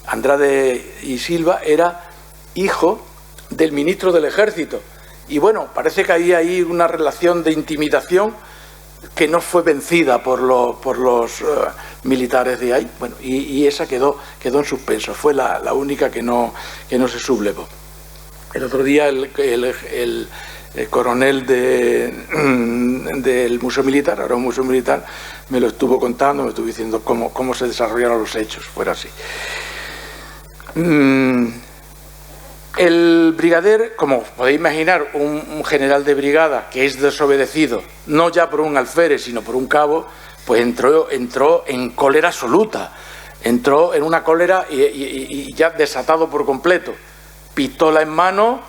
Andrade y Silva, era hijo del ministro del Ejército. Y bueno, parece que había ahí una relación de intimidación que no fue vencida por los militares de ahí. Bueno, y esa quedó en suspenso. Fue la única que no se sublevó. El otro día el coronel del Museo Militar, ahora un Museo Militar, me lo estuvo contando, me estuvo diciendo cómo se desarrollaron los hechos. Fuera así. El brigadier, como podéis imaginar, un general de brigada que es desobedecido, no ya por un alférez, sino por un cabo, pues entró en cólera absoluta. Entró en una cólera y ya desatado por completo. Pistola en mano,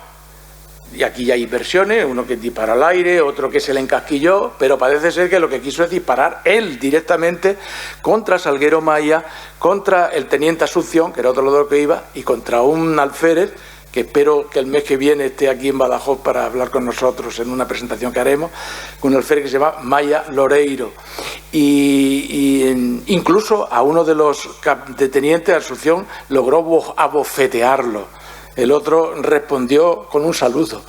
y aquí ya hay versiones, uno que dispara al aire, otro que se le encasquilló, pero parece ser que lo que quiso es disparar él directamente contra Salguero Maya, contra el teniente Asunción, que era otro lado que iba, y contra un alférez, que espero que el mes que viene esté aquí en Badajoz para hablar con nosotros en una presentación que haremos, con un alférez que se llama Maya Loreiro. Y incluso a uno de los tenientes, Asunción, logró abofetearlo. El otro respondió con un saludo.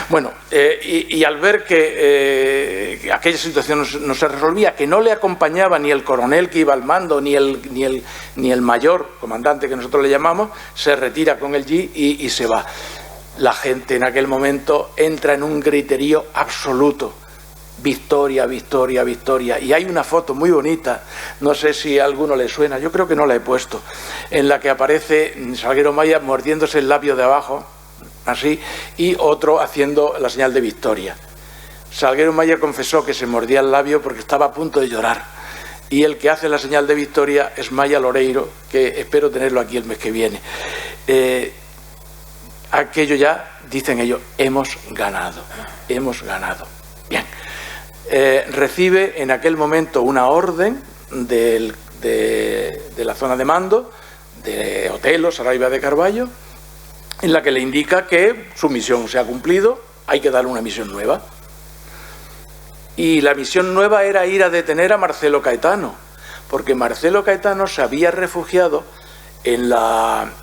Bueno, y al ver que aquella situación no se resolvía, que no le acompañaba ni el coronel que iba al mando, ni el mayor comandante que nosotros le llamamos, se retira con el G y se va. La gente en aquel momento entra en un griterío absoluto. Victoria, victoria, victoria. Y hay una foto muy bonita, no sé si a alguno le suena, yo creo que no la he puesto, en la que aparece Salguero Maya mordiéndose el labio de abajo, así, y otro haciendo la señal de victoria. Salguero Maya confesó que se mordía el labio porque estaba a punto de llorar. Y el que hace la señal de victoria es Maya Loreiro, que espero tenerlo aquí el mes que viene. Aquello ya, dicen ellos, hemos ganado. Bien. Recibe en aquel momento una orden de la zona de mando de Otelo, Saraiva de Carballo, en la que le indica que su misión se ha cumplido, hay que darle una misión nueva. Y la misión nueva era ir a detener a Marcelo Caetano, porque Marcelo Caetano se había refugiado en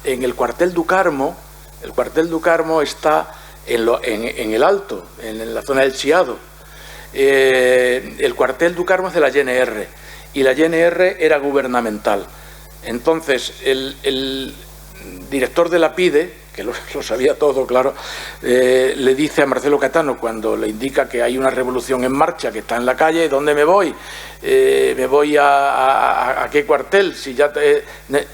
el cuartel du Carmo. El cuartel du Carmo está en el Alto, en la zona del Chiado. El cuartel du Carmo es de la GNR y la GNR era gubernamental. Entonces el director de la PIDE, que lo sabía todo, claro, le dice a Marcelo Caetano, cuando le indica que hay una revolución en marcha, que está en la calle: ¿dónde me voy? Me voy a qué cuartel,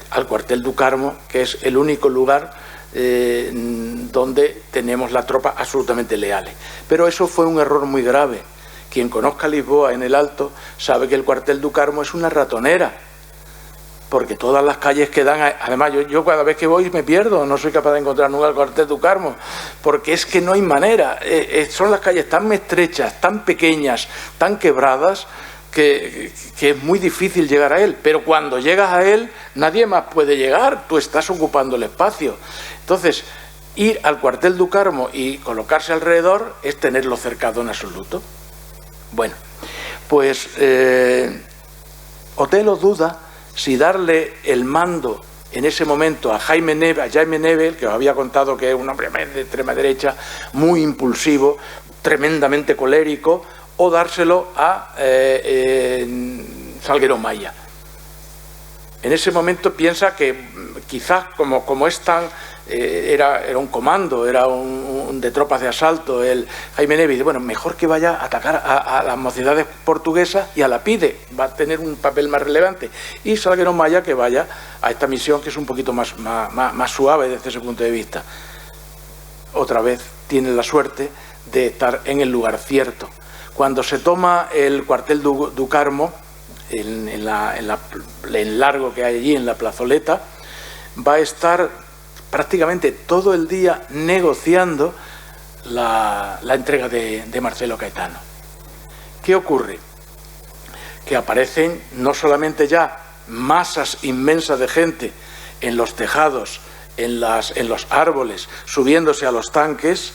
al cuartel du Carmo, que es el único lugar donde tenemos las tropas absolutamente leales. Pero eso fue un error muy grave. Quien conozca Lisboa en el Alto sabe que el cuartel du Carmo es una ratonera, porque todas las calles que dan, además yo cada vez que voy me pierdo, no soy capaz de encontrar nunca el cuartel du Carmo, porque es que no hay manera, son las calles tan estrechas, tan pequeñas, tan quebradas, que es muy difícil llegar a él, pero cuando llegas a él nadie más puede llegar, tú estás ocupando el espacio. Entonces, Ir al cuartel du Carmo y colocarse alrededor es tenerlo cercado en absoluto. Bueno, pues Otelo duda si darle el mando en ese momento a Jaime Nebel, que os había contado que es un hombre de extrema derecha, muy impulsivo, tremendamente colérico, o dárselo a Salguero Maya. En ese momento piensa que quizás como es tan... Era un comando, era un de tropas de asalto, el Jaime Nebel, dice, bueno, mejor que vaya a atacar a las mocedades portuguesas y a la PIDE, va a tener un papel más relevante. Y Salguero Maya que vaya a esta misión que es un poquito más suave desde ese punto de vista. Otra vez tiene la suerte de estar en el lugar cierto. Cuando se toma el cuartel du Carmo, en el largo que hay allí en la plazoleta, va a estar prácticamente todo el día negociando la entrega de Marcelo Caetano. ¿Qué ocurre? Que aparecen no solamente ya masas inmensas de gente en los tejados, en los árboles, subiéndose a los tanques.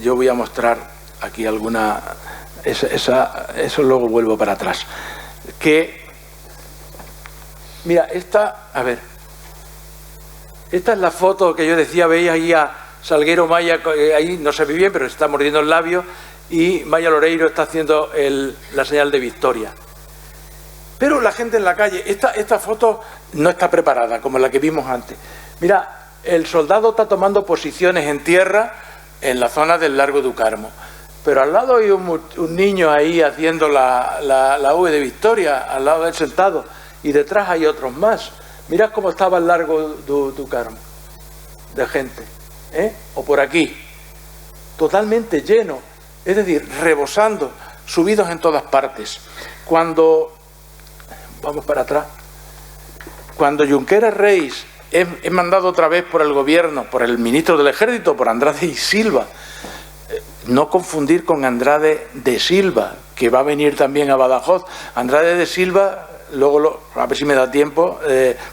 Yo voy a mostrar aquí alguna... Eso luego vuelvo para atrás. Mira, esta es la foto que yo decía, veis ahí a Salguero Maya, ahí no se ve bien, pero está mordiendo el labio, y Maya Loreiro está haciendo la señal de victoria. Pero la gente en la calle, esta foto no está preparada, como la que vimos antes. Mira, el soldado está tomando posiciones en tierra en la zona del Largo du Carmo. Pero al lado hay un niño ahí haciendo la V de victoria, al lado del sentado, y detrás hay otros más. Mirad cómo estaba el Largo du Carmo de gente, o por aquí, totalmente lleno, es decir, rebosando, subidos en todas partes. Vamos para atrás, cuando Junqueras Reis es mandado otra vez por el gobierno, por el ministro del Ejército, por Andrade y Silva, no confundir con Andrade de Silva, que va a venir también a Badajoz. Andrade de Silva, luego, a ver si me da tiempo,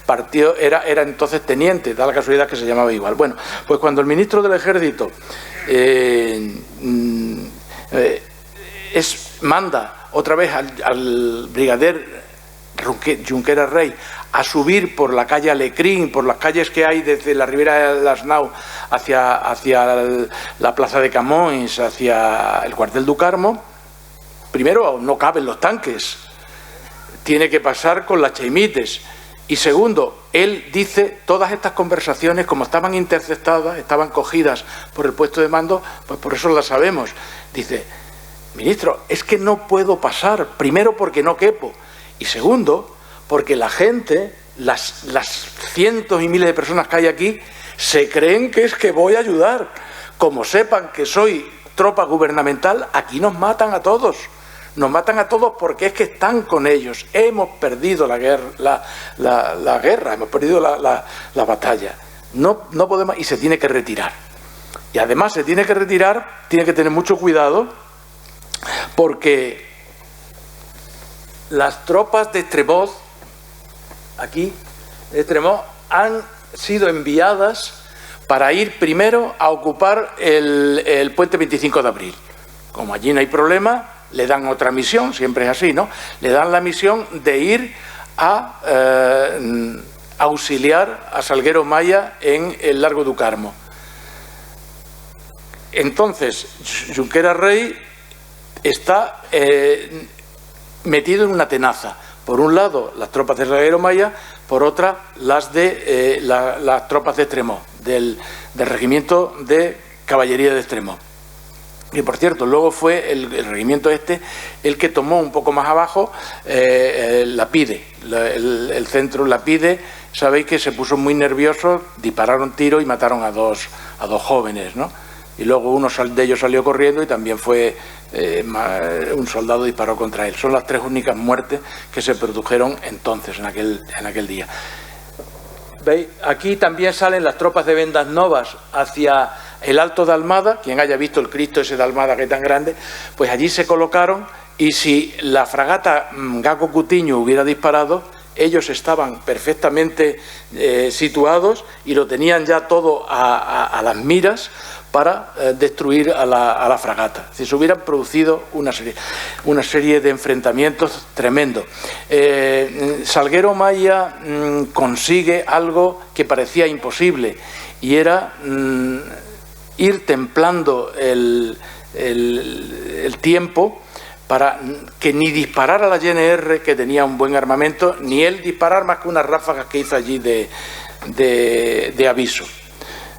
partió, era entonces teniente, da la casualidad que se llamaba igual. Bueno, pues cuando el ministro del Ejército manda otra vez al brigadier Junqueras Rey a subir por la calle Alecrín, por las calles que hay desde la ribera de Lasnau hacia la plaza de Camões, hacia el cuartel du Carmo, primero no caben los tanques, tiene que pasar con las chaimites. Y segundo, él dice, todas estas conversaciones, como estaban interceptadas, estaban cogidas por el puesto de mando, pues por eso las sabemos. Dice, ministro, es que no puedo pasar, primero porque no quepo, y segundo, porque la gente, las cientos y miles de personas que hay aquí, se creen que es que voy a ayudar. Como sepan que soy tropa gubernamental, aquí nos matan a todos. Nos matan a todos porque es que están con ellos. Hemos perdido la guerra, hemos perdido la batalla. No podemos, y se tiene que retirar. Y además se tiene que retirar, tiene que tener mucho cuidado, porque las tropas de Estremoz, aquí, de Estremoz, han sido enviadas para ir primero a ocupar el puente 25 de abril. Como allí no hay problema, le dan otra misión, siempre es así, ¿no? Le dan la misión de ir a auxiliar a Salguero Maya en el Largo du Carmo. Entonces, Junqueras Rey está metido en una tenaza. Por un lado, las tropas de Salguero Maya, por otra, las tropas de Estremoz, del regimiento de caballería de Estremoz. Y por cierto, luego fue el regimiento el que tomó un poco más abajo la PIDE, el centro, la PIDE. Sabéis que se puso muy nervioso, dispararon tiros y mataron a dos jóvenes, ¿no? Y luego uno de ellos salió corriendo y también fue un soldado disparó contra él. Son las tres únicas muertes que se produjeron entonces, en aquel día. ¿Veis? Aquí también salen las tropas de Vendas Novas hacia el Alto de Almada. Quien haya visto el Cristo ese de Almada que es tan grande, pues allí se colocaron, y si la fragata Gago Cutiño hubiera disparado, ellos estaban perfectamente situados y lo tenían ya todo a las miras para destruir a la fragata. Es decir, se hubieran producido una serie de enfrentamientos tremendos. Salguero Maya consigue algo que parecía imposible, y era ir templando el tiempo para que ni disparara la GNR, que tenía un buen armamento, ni él disparar más que unas ráfagas que hizo allí de aviso.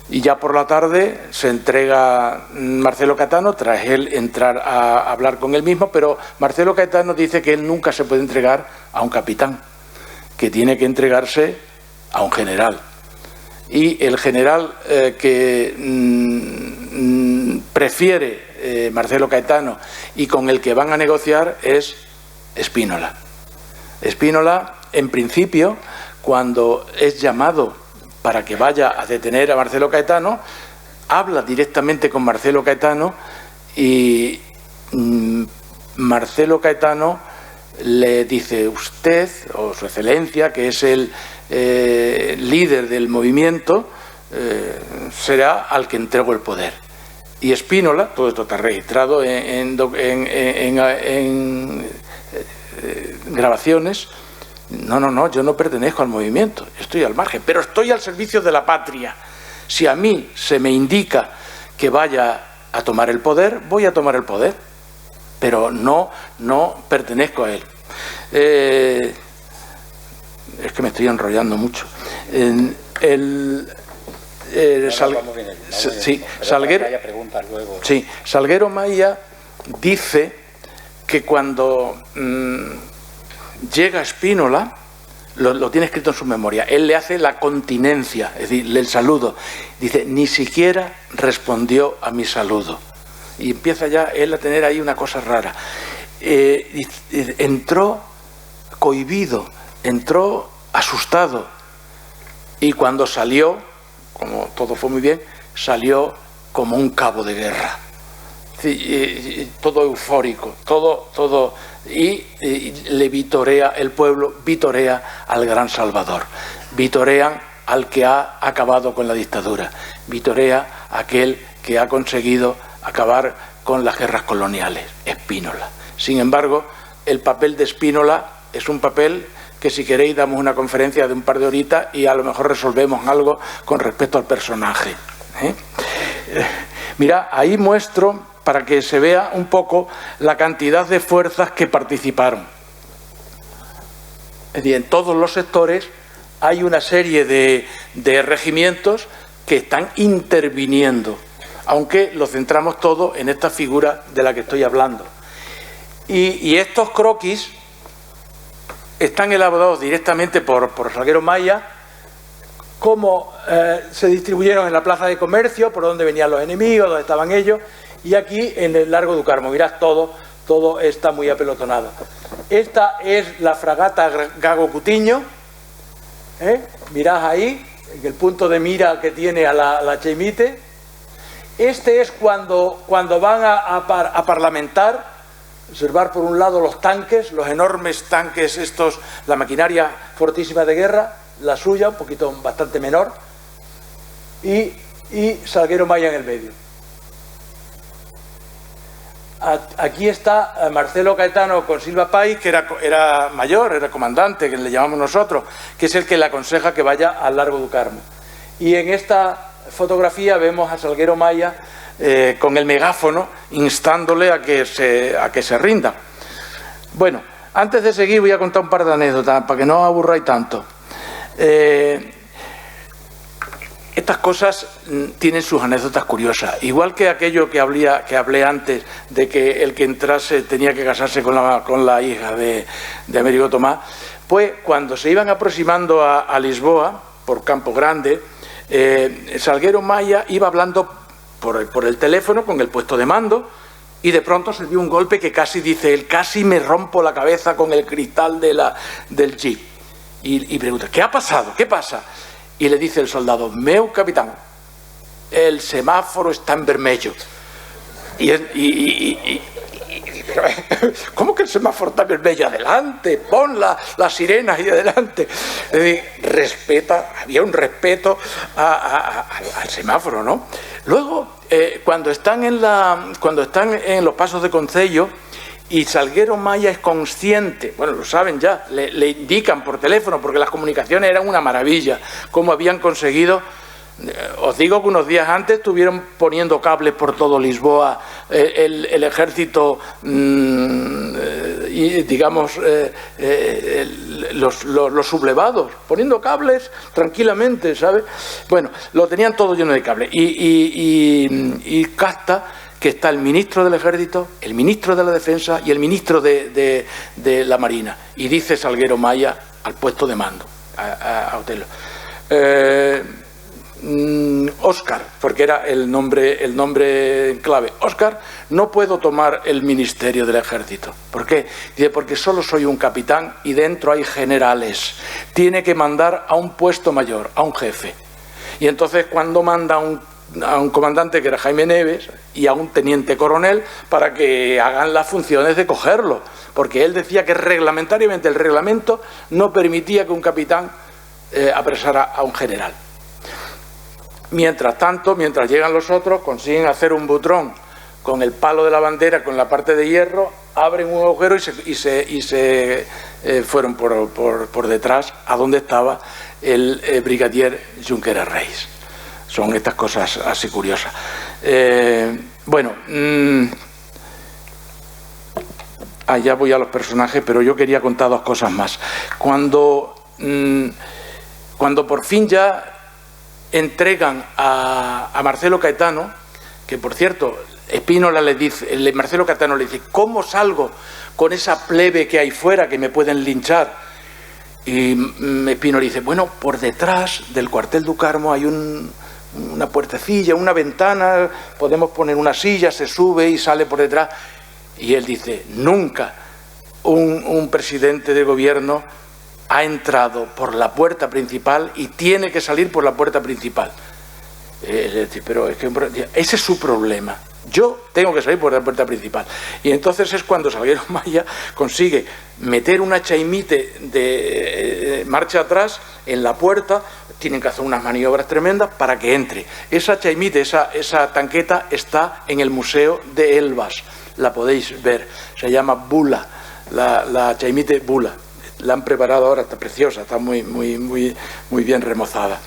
Y ya por la tarde se entrega Marcelo Caetano, tras él entrar a hablar con él mismo, pero Marcelo Caetano dice que él nunca se puede entregar a un capitán, que tiene que entregarse a un general. Y el general que prefiere Marcelo Caetano y con el que van a negociar es Spínola. Spínola, en principio, cuando es llamado para que vaya a detener a Marcelo Caetano, habla directamente con Marcelo Caetano y Marcelo Caetano le dice: usted, o su excelencia, que es el líder del movimiento, será al que entrego el poder. Y Spínola, todo esto está registrado en grabaciones: no, yo no pertenezco al movimiento, estoy al margen, pero estoy al servicio de la patria. Si a mí se me indica que vaya a tomar el poder, voy a tomar el poder, pero no pertenezco a él. Es que me estoy enrollando mucho. Salguero Maya dice que cuando llega Spínola, lo tiene escrito en su memoria, él le hace la continencia, es decir, el saludo. Dice: ni siquiera respondió a mi saludo. Y empieza ya él a tener ahí una cosa rara. Entró cohibido, entró asustado, y cuando salió, como todo fue muy bien, salió como un cabo de guerra. Todo eufórico, todo, y le vitorea el pueblo, vitorea al gran Salvador, vitorean al que ha acabado con la dictadura, vitorea a aquel que ha conseguido acabar con las guerras coloniales, Spínola. Sin embargo, el papel de Spínola es un papel que, si queréis, damos una conferencia de un par de horitas y a lo mejor resolvemos algo con respecto al personaje. Mira, ahí muestro, para que se vea un poco la cantidad de fuerzas que participaron. Es decir, en todos los sectores hay una serie de regimientos que están interviniendo, aunque lo centramos todo en esta figura de la que estoy hablando. Y estos croquis están elaborados directamente por Salguero Maya, cómo se distribuyeron en la plaza de comercio, por dónde venían los enemigos, dónde estaban ellos, y aquí en el Largo du Carmo. Mirad, todo está muy apelotonado. Esta es la fragata Gago Cutiño, mirad ahí, en el punto de mira que tiene a la Cheimite. Este es cuando van a parlamentar. Observar por un lado los tanques, los enormes tanques estos, la maquinaria fortísima de guerra, la suya, un poquito bastante menor, y Salguero Maya en el medio. Aquí está Marcelo Caetano con Silva Pais, que era mayor, era comandante, que le llamamos nosotros, que es el que le aconseja que vaya al Largo du Carmo. Y en esta fotografía vemos a Salguero Maya con el megáfono instándole a que se rinda. Bueno, antes de seguir voy a contar un par de anécdotas para que no os aburráis tanto. Estas cosas tienen sus anécdotas curiosas, igual que aquello que hablé antes de que el que entrase tenía que casarse con la hija de Américo Tomás. Pues cuando se iban aproximando a Lisboa por Campo Grande, Salguero Maya iba hablando por el teléfono con el puesto de mando, y de pronto se dio un golpe que casi, dice él, casi me rompo la cabeza con el cristal del jeep. Y pregunta: ¿qué ha pasado? ¿Qué pasa? Y le dice el soldado: meu capitán, el semáforo está en vermelho. Y pero, ¿cómo que el semáforo está vermello? Adelante, pon las sirenas y adelante. Es decir, había un respeto al semáforo, ¿no? Luego, cuando están en los pasos de Concello y Salguero Maya es consciente, bueno, lo saben ya, le indican por teléfono, porque las comunicaciones eran una maravilla, cómo habían conseguido. Os digo que unos días antes estuvieron poniendo cables por todo Lisboa, el ejército, digamos, los sublevados, poniendo cables tranquilamente, ¿sabes? Bueno, lo tenían todo lleno de cables. Y Casta, que está el ministro del ejército, el ministro de la defensa y el ministro de la marina. Y dice Salguero Maya al puesto de mando, a Otelo. Óscar, porque era el nombre clave. Óscar, no puedo tomar el ministerio del ejército. ¿Por qué? Dice, porque solo soy un capitán y dentro hay generales. Tiene que mandar a un puesto mayor, a un jefe. Y entonces cuando manda a un comandante, que era Jaime Neves, y a un teniente coronel para que hagan las funciones de cogerlo, porque él decía que reglamentariamente el reglamento no permitía que un capitán apresara a un general. Mientras tanto, mientras llegan los otros, consiguen hacer un butrón con el palo de la bandera, con la parte de hierro, abren un agujero y se fueron por detrás a donde estaba el brigadier Junqueras Reis. Son estas cosas así curiosas. Bueno, allá voy a los personajes, pero yo quería contar dos cosas más. Cuando por fin ya entregan a Marcelo Caetano, que por cierto, Spínola Marcelo Caetano le dice, ¿cómo salgo con esa plebe que hay fuera que me pueden linchar? Y Spínola dice, bueno, por detrás del cuartel du Carmo hay una puertecilla, una ventana, podemos poner una silla, se sube y sale por detrás. Y él dice, nunca un presidente de gobierno ha entrado por la puerta principal y tiene que salir por la puerta principal. Pero es que ese es su problema. Yo tengo que salir por la puerta principal. Y entonces es cuando Salguero Maya consigue meter una chaimite de marcha atrás en la puerta. Tienen que hacer unas maniobras tremendas para que entre. Esa chaimite, esa tanqueta está en el Museo de Elvas. La podéis ver. Se llama Bula, la chaimite Bula. La han preparado ahora, está preciosa, está muy bien remozada.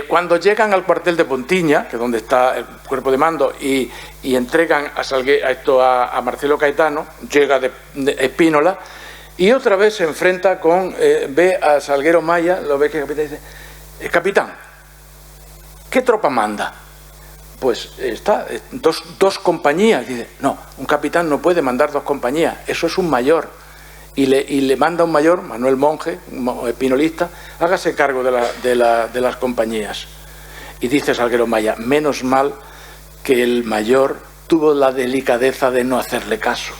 Cuando llegan al cuartel de Pontiña, que es donde está el cuerpo de mando, y entregan a Marcelo Caetano, llega de Spínola, y otra vez se enfrenta ve a Salguero Maya, lo ve que el capitán dice, capitán, ¿qué tropa manda? Pues está, dos compañías. Dice, no, un capitán no puede mandar dos compañías, eso es un mayor. Y le manda un mayor, Manuel Monge, espinolista, hágase cargo de las compañías. Y dice Salguero Maya, menos mal que el mayor tuvo la delicadeza de no hacerle caso,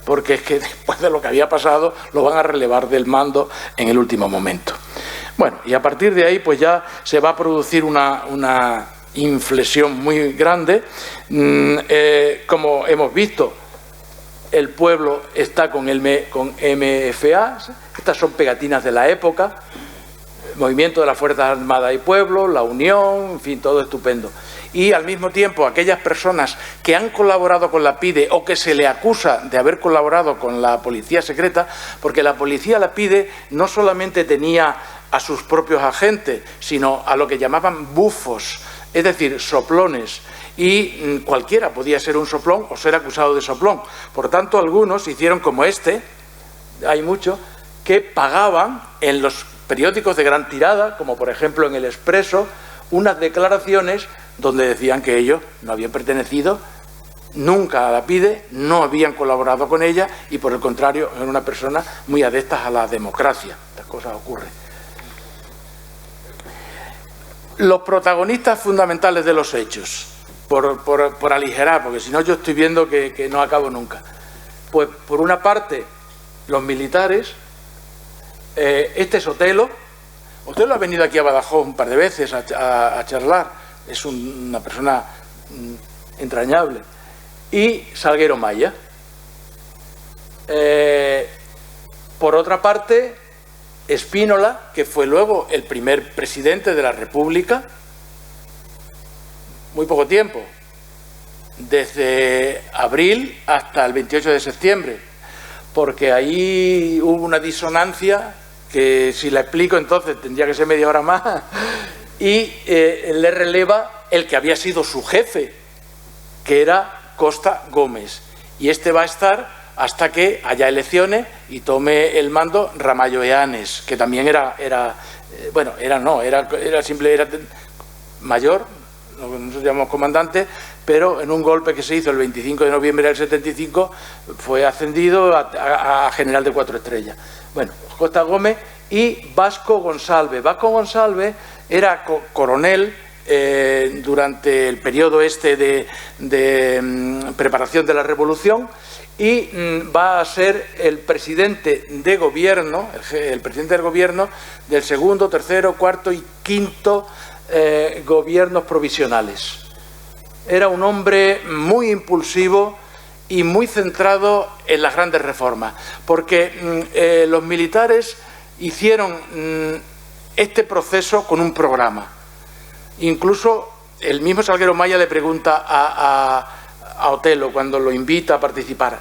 porque es que después de lo que había pasado lo van a relevar del mando en el último momento. Bueno, y a partir de ahí pues ya se va a producir una inflexión muy grande, como hemos visto. El pueblo está con MFA, estas son pegatinas de la época, movimiento de las Fuerzas Armadas y Pueblo, la Unión, en fin, todo estupendo. Y al mismo tiempo aquellas personas que han colaborado con la PIDE o que se le acusa de haber colaborado con la policía secreta, porque la policía, la PIDE, no solamente tenía a sus propios agentes, sino a lo que llamaban bufos, es decir, soplones. Y cualquiera podía ser un soplón o ser acusado de soplón. Por tanto, algunos hicieron como hay muchos, que pagaban en los periódicos de gran tirada, como por ejemplo en El Expreso, unas declaraciones donde decían que ellos no habían pertenecido nunca a la PIDE, no habían colaborado con ella y por el contrario eran una persona muy adeptas a la democracia. Estas cosas ocurren. Los protagonistas fundamentales de los hechos. Por aligerar, porque si no yo estoy viendo que no acabo nunca. Pues por una parte, los militares, este es Otelo. Otelo ha venido aquí a Badajoz un par de veces a charlar, es una persona entrañable. y Salguero Maya. Por otra parte, Spínola, que fue luego el primer presidente de la República, muy poco tiempo, desde abril hasta el 28 de septiembre, porque ahí hubo una disonancia que, si la explico entonces tendría que ser media hora más, y le releva el que había sido su jefe, que era Costa Gómez, y este va a estar hasta que haya elecciones y tome el mando Ramallo Eanes, que también era mayor, lo que nosotros llamamos comandante, pero en un golpe que se hizo el 25 de noviembre del 75 fue ascendido a general de 4 estrellas. Bueno, Costa Gómez y Vasco Gonsalves. Vasco Gonsalves era coronel durante el periodo de preparación de la Revolución, y va a ser el presidente de gobierno, el presidente del gobierno del segundo, tercero, cuarto y quinto gobiernos provisionales. Era un hombre muy impulsivo y muy centrado en las grandes reformas, porque los militares hicieron este proceso con un programa. Incluso el mismo Salguero Maya le pregunta a Otelo cuando lo invita a participar: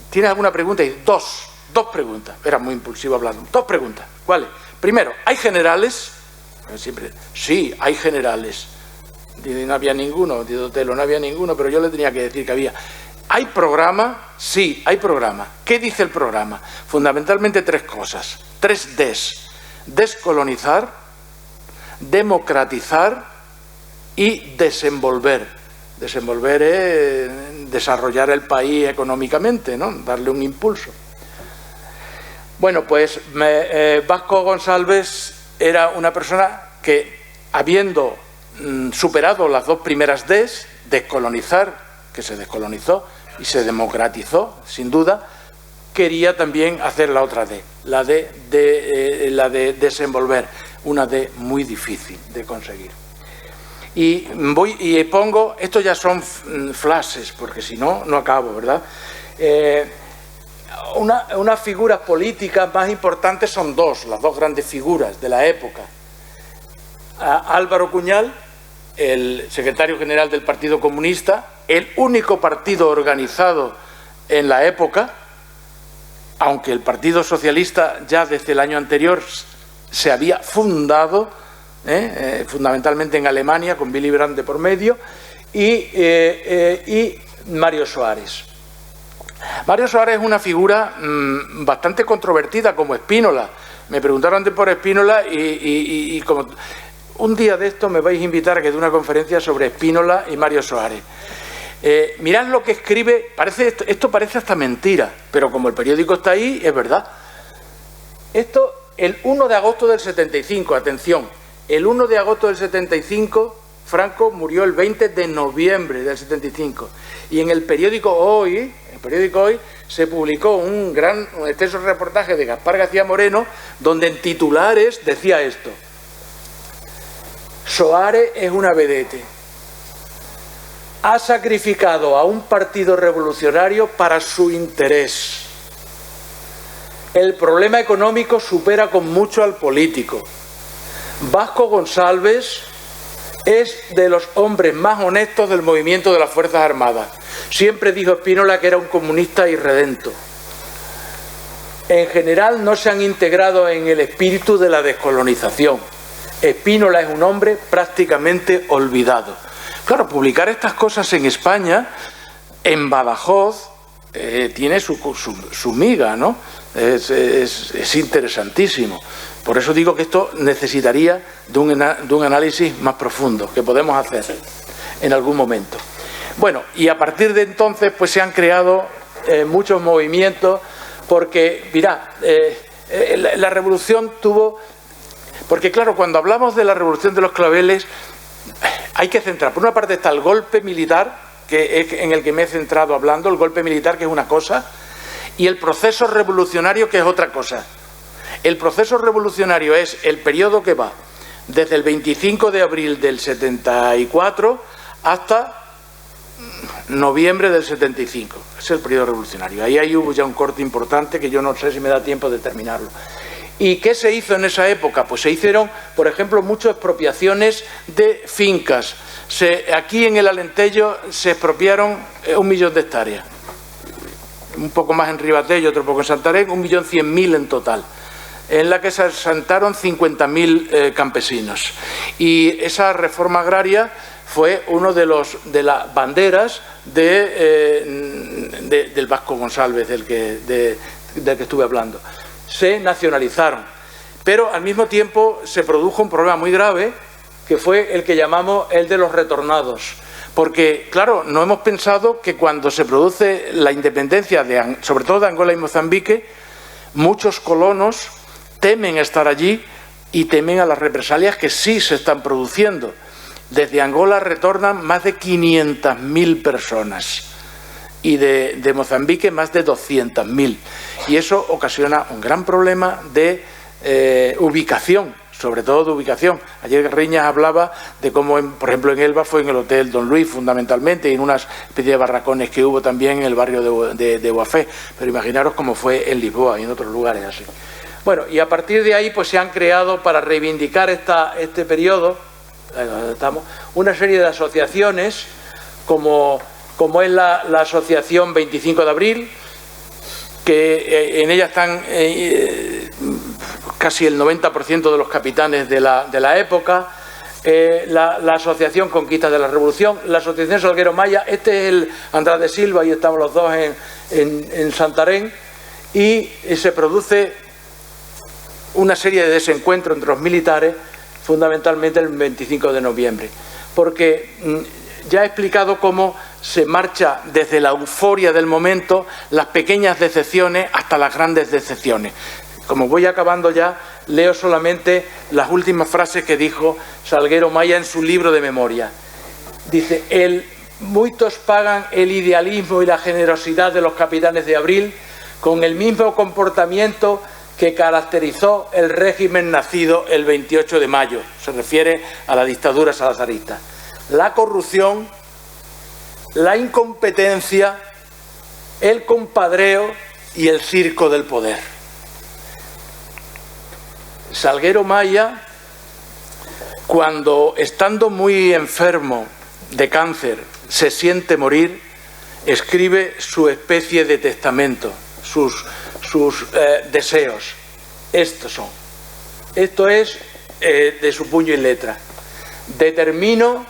¿tienes alguna pregunta? Y dos preguntas. Era muy impulsivo hablando. 2 preguntas. ¿Cuáles? Primero, ¿hay generales? Siempre, sí, hay generales. Dice, no había ninguno. Dice Otelo, no había ninguno, pero yo le tenía que decir que había. ¿Hay programa? Sí, hay programa. ¿Qué dice el programa? Fundamentalmente 3 cosas. 3 Ds. Descolonizar, democratizar y desenvolver. Desenvolver es desarrollar el país económicamente, ¿no? Darle un impulso. Bueno, pues Vasco Gonsalves era una persona que, habiendo superado las 2 primeras Ds, descolonizar, que se descolonizó, y se democratizó, sin duda, quería también hacer la otra D, la de desenvolver, una D muy difícil de conseguir. Y pongo, esto ya son flashes, porque si no, no acabo, ¿verdad? Unas figuras políticas más importantes son 2, las 2 grandes figuras de la época. Álvaro Cuñal, el secretario general del Partido Comunista, el único partido organizado en la época, aunque el Partido Socialista ya desde el año anterior se había fundado, fundamentalmente en Alemania, con Willy Brandt de por medio, y Mario Soares. Mario Soares es una figura bastante controvertida, como Spínola. Me preguntaron antes por Spínola y como un día de esto me vais a invitar a que dé una conferencia sobre Spínola y Mario Soares. Mirad lo que escribe, esto parece hasta mentira, pero como el periódico está ahí, es verdad. Esto, el 1 de agosto del 75, atención, el 1 de agosto del 75, Franco murió el 20 de noviembre del 75, y en el periódico Hoy, se publicó un extenso reportaje de Gaspar García Moreno, donde en titulares decía esto: Soares es una vedette. Ha sacrificado a un partido revolucionario para su interés. El problema económico supera con mucho al político. Vasco Gonsalves es de los hombres más honestos del movimiento de las Fuerzas Armadas. Siempre dijo Spínola que era un comunista irredento. En general no se han integrado en el espíritu de la descolonización. Spínola es un hombre prácticamente olvidado. Claro, publicar estas cosas en España, en Badajoz, tiene su miga, ¿no? Es interesantísimo. Por eso digo que esto necesitaría de un análisis más profundo, que podemos hacer en algún momento. Bueno, y a partir de entonces pues se han creado muchos movimientos, porque, mirad, la revolución tuvo... Porque claro, cuando hablamos de la revolución de los claveles, hay que centrar. Por una parte está el golpe militar, que es en el que me he centrado hablando, el golpe militar, que es una cosa, y el proceso revolucionario, que es otra cosa. El proceso revolucionario es el periodo que va desde el 25 de abril del 74 hasta noviembre del 75. Es el periodo revolucionario. Ahí hubo ya un corte importante que yo no sé si me da tiempo de terminarlo. ¿Y qué se hizo en esa época? Pues se hicieron, por ejemplo, muchas expropiaciones de fincas. Aquí en el Alentejo se expropiaron 1 millón de hectáreas. Un poco más en Ribadeo y otro poco en Santarém, 1.100.000 en total, en la que se asentaron 50.000 campesinos. Y esa reforma agraria fue uno de las banderas del Vasco González, del que estuve hablando. Se nacionalizaron, pero al mismo tiempo se produjo un problema muy grave, que fue el que llamamos el de los retornados. Porque, claro, no hemos pensado que cuando se produce la independencia, sobre todo de Angola y Mozambique, muchos colonos temen estar allí y temen a las represalias que sí se están produciendo. Desde Angola retornan más de 500.000 personas y de Mozambique más de 200.000. Y eso ocasiona un gran problema de ubicación, sobre todo de ubicación. Ayer Riñas hablaba de cómo, por ejemplo, en Elba fue en el Hotel Don Luis fundamentalmente y en unas especie de barracones que hubo también en el barrio de Boafé. Pero imaginaros cómo fue en Lisboa y en otros lugares así. Bueno, y a partir de ahí pues se han creado, para reivindicar este periodo, una serie de asociaciones como es la Asociación 25 de Abril, que en ella están casi el 90% de los capitanes de la época, la Asociación Conquistas de la Revolución, la Asociación Salguero Maya, este es el Andrade Silva y estamos los dos en Santarém, y se produce una serie de desencuentros entre los militares, fundamentalmente el 25 de noviembre, porque ya he explicado cómo se marcha desde la euforia del momento, las pequeñas decepciones hasta las grandes decepciones. Como voy acabando ya, leo solamente las últimas frases que dijo Salguero Maya en su libro de memoria. Dice: muchos pagan el idealismo y la generosidad de los capitanes de Abril con el mismo comportamiento que caracterizó el régimen nacido el 28 de mayo. Se refiere a la dictadura salazarista. La corrupción, la incompetencia, el compadreo y el circo del poder. Salguero Maya, cuando estando muy enfermo de cáncer se siente morir, escribe su especie de testamento, sus deseos. Esto es de su puño y letra. Determino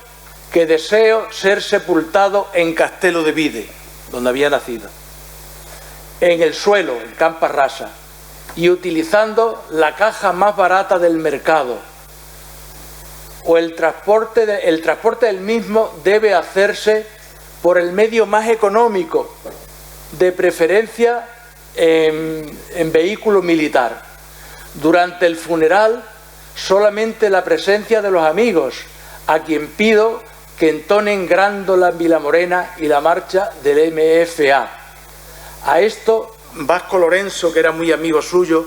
que deseo ser sepultado en Castelo de Vide, donde había nacido, en el suelo, en campa rasa, y utilizando la caja más barata del mercado, o el transporte del mismo debe hacerse por el medio más económico, de preferencia en vehículo militar. Durante el funeral, solamente la presencia de los amigos, a quien pido que entonen Grándola Vilamorena y la marcha del MFA. A esto Vasco Lorenzo, que era muy amigo suyo,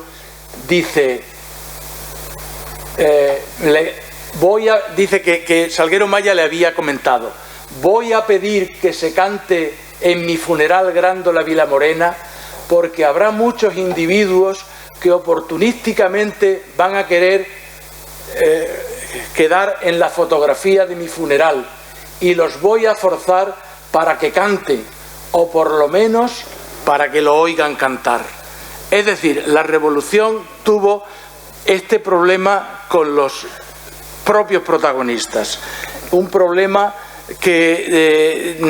dice, dice que Salguero Maya le había comentado: voy a pedir que se cante en mi funeral Grándola Vilamorena, porque habrá muchos individuos que oportunísticamente van a querer quedar en la fotografía de mi funeral, y los voy a forzar para que canten, o por lo menos para que lo oigan cantar. Es decir, la revolución tuvo este problema con los propios protagonistas, un problema que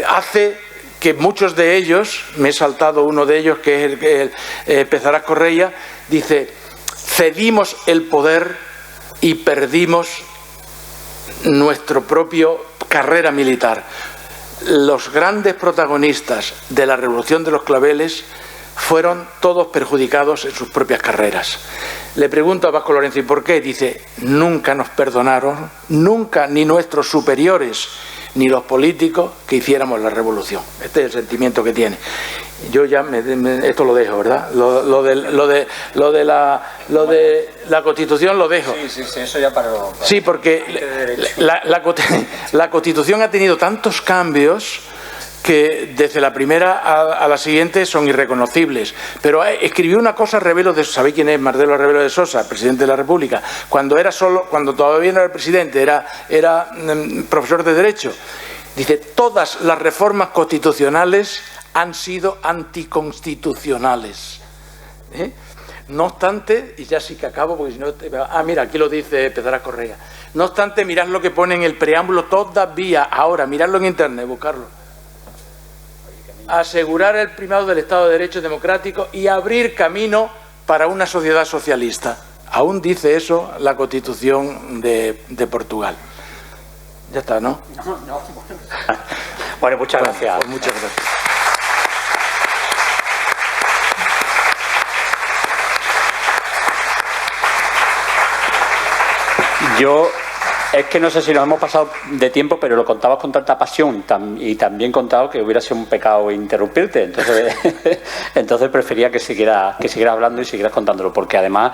hace que muchos de ellos, me he saltado uno de ellos, que es el Pezaraz Correia, dice: cedimos el poder y perdimos nuestra propia carrera militar. Los grandes protagonistas de la Revolución de los Claveles fueron todos perjudicados en sus propias carreras. Le pregunto a Vasco Lorenzo: ¿y por qué? Dice: nunca nos perdonaron, nunca, ni nuestros superiores, ni los políticos que hiciéramos la revolución. Este es el sentimiento que tiene. Yo ya esto lo dejo, ¿verdad? Lo de la Constitución lo dejo. Sí, eso ya para sí, porque la Constitución ha tenido tantos cambios que desde la primera a la siguiente son irreconocibles. Pero escribió una cosa Rebelo de Sosa. ¿Sabéis quién es Marcelo Rebelo de Sosa, presidente de la República? Cuando todavía no era el presidente, era profesor de Derecho. Dice, todas las reformas constitucionales han sido anticonstitucionales. No obstante, y ya sí que acabo, porque si no... mira, aquí lo dice Pedro Correa. No obstante, mirad lo que pone en el preámbulo todavía, ahora, miradlo en Internet, buscarlo. Asegurar el primado del Estado de Derecho democrático y abrir camino para una sociedad socialista. Aún dice eso la Constitución de Portugal. Ya está, ¿no? No. Bueno, muchas gracias. Pues muchas gracias. Yo es que no sé si nos hemos pasado de tiempo, pero lo contabas con tanta pasión y también contado que hubiera sido un pecado interrumpirte. Entonces prefería que siguieras hablando y siguieras contándolo, porque además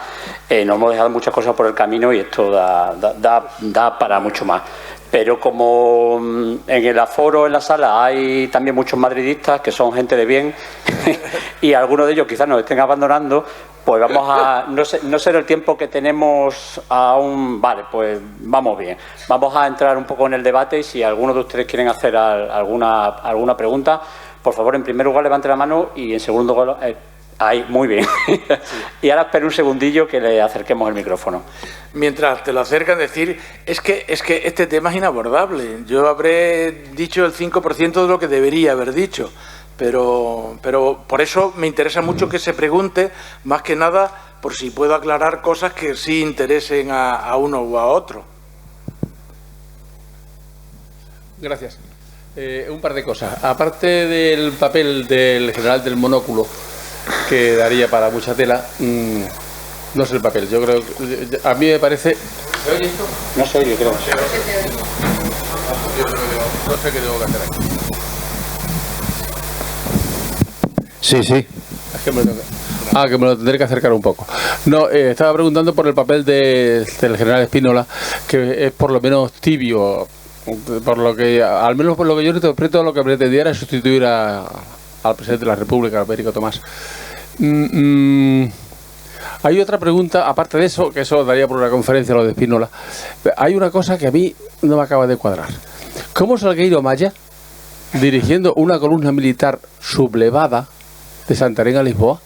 nos hemos dejado muchas cosas por el camino y esto da para mucho más. Pero como en el aforo, en la sala, hay también muchos madridistas que son gente de bien y algunos de ellos quizás nos estén abandonando, pues vamos a... No sé el tiempo que tenemos aún... Vale, pues vamos bien. Vamos a entrar un poco en el debate y si alguno de ustedes quieren hacer alguna pregunta, por favor, en primer lugar, levante la mano y en segundo lugar... Ahí, muy bien. Y ahora espera un segundillo que le acerquemos el micrófono. Mientras te lo acercan, decir, es que este tema es inabordable. Yo habré dicho el 5% de lo que debería haber dicho, pero por eso me interesa mucho que se pregunte, más que nada, por si puedo aclarar cosas que sí interesen a uno u a otro. Gracias. Un par de cosas. Aparte del papel del general del monóculo, que daría para mucha tela, no sé el papel. Yo creo que a mí me parece... ¿Se oye esto? No se oye, creo. No sé qué tengo que hacer aquí. Sí. Es que me lo tendré que acercar un poco. No, estaba preguntando por el papel del general Spínola, que es por lo menos tibio, por lo que, al menos por lo que yo interpreto, lo que pretendiera es sustituir al presidente de la República, Américo Tomás. Hay otra pregunta, aparte de eso, que eso daría por una conferencia lo de Spínola. Hay una cosa que a mí no me acaba de cuadrar. ¿Cómo Salgueiro Maya, dirigiendo una columna militar sublevada de Santarém a Lisboa,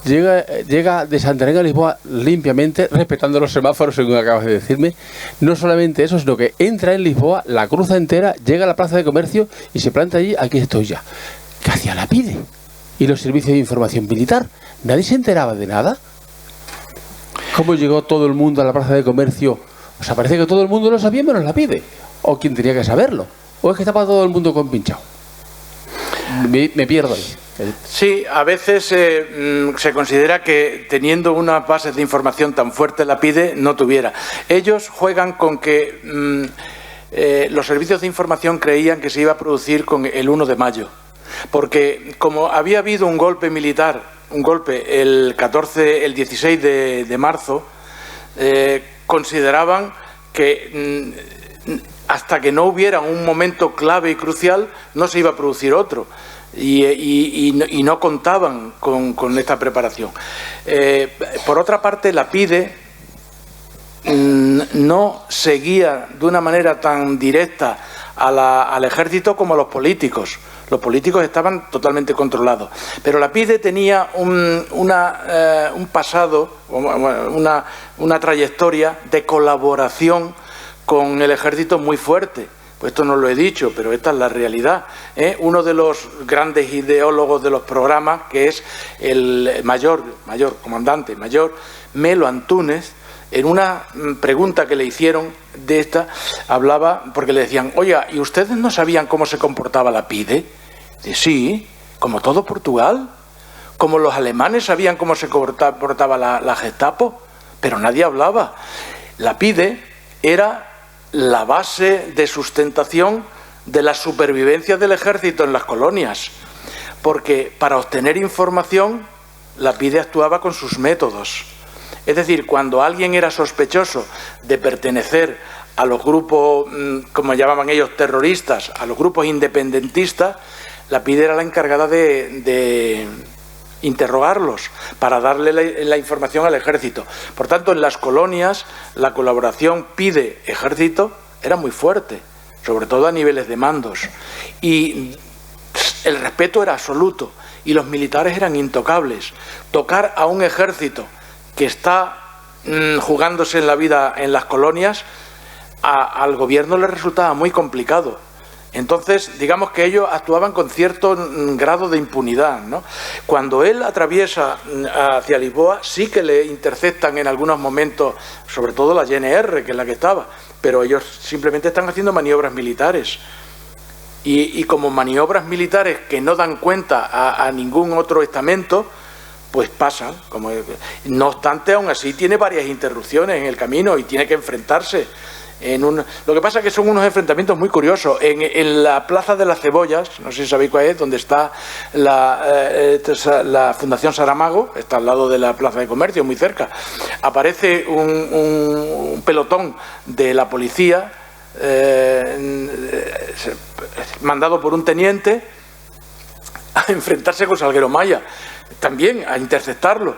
llega de Santarém a Lisboa limpiamente, respetando los semáforos, según acabas de decirme? No solamente eso, sino que entra en Lisboa, la cruza entera, llega a la plaza de comercio y se planta allí, aquí estoy ya. ¿Qué hacía la PIDE? ¿Y los servicios de información militar? ¿Nadie se enteraba de nada? ¿Cómo llegó todo el mundo a la plaza de comercio? O sea, parece que todo el mundo lo sabía menos la PIDE. ¿O quién tenía que saberlo? ¿O es que estaba todo el mundo compinchado? Me pierdo ahí. Sí, a veces se considera que teniendo unas bases de información tan fuertes la PIDE no tuviera. Ellos juegan con que los servicios de información creían que se iba a producir con el 1 de mayo. Porque como había habido un golpe militar, el 16 de marzo, consideraban que hasta que no hubiera un momento clave y crucial no se iba a producir otro. Y no contaban con esta preparación. Por otra parte, la PIDE no seguía de una manera tan directa al ejército como a los políticos. Los políticos estaban totalmente controlados. Pero la PIDE tenía un pasado, una trayectoria de colaboración con el ejército muy fuerte. Pues esto no lo he dicho, pero esta es la realidad. Uno de los grandes ideólogos de los programas, que es el comandante mayor, Melo Antúnez, en una pregunta que le hicieron de esta, hablaba, porque le decían, oiga, ¿y ustedes no sabían cómo se comportaba la PIDE? Dice, sí, como todo Portugal, como los alemanes sabían cómo se comportaba la Gestapo, pero nadie hablaba. La PIDE era la base de sustentación de la supervivencia del ejército en las colonias, porque para obtener información la PIDE actuaba con sus métodos. Es decir, cuando alguien era sospechoso de pertenecer a los grupos, como llamaban ellos, terroristas, a los grupos independentistas, la PIDE era la encargada de interrogarlos para darle la información al ejército. Por tanto, en las colonias la colaboración PIDE-ejército era muy fuerte, sobre todo a niveles de mandos. Y el respeto era absoluto y los militares eran intocables. Tocar a un ejército que está jugándose en la vida en las colonias, al gobierno le resultaba muy complicado. Entonces, digamos que ellos actuaban con cierto grado de impunidad, ¿no? Cuando él atraviesa hacia Lisboa, sí que le interceptan en algunos momentos, sobre todo la GNR, que es la que estaba, pero ellos simplemente están haciendo maniobras militares. Y como maniobras militares que no dan cuenta a ningún otro estamento, pues pasan. No obstante, aún así tiene varias interrupciones en el camino y tiene que enfrentarse. Lo que pasa es que son unos enfrentamientos muy curiosos. En la Plaza de las Cebollas, no sé si sabéis cuál es, donde está la Fundación Saramago, está al lado de la Plaza de Comercio, muy cerca, aparece un pelotón de la policía mandado por un teniente a enfrentarse con Salguero Maya, también a interceptarlo.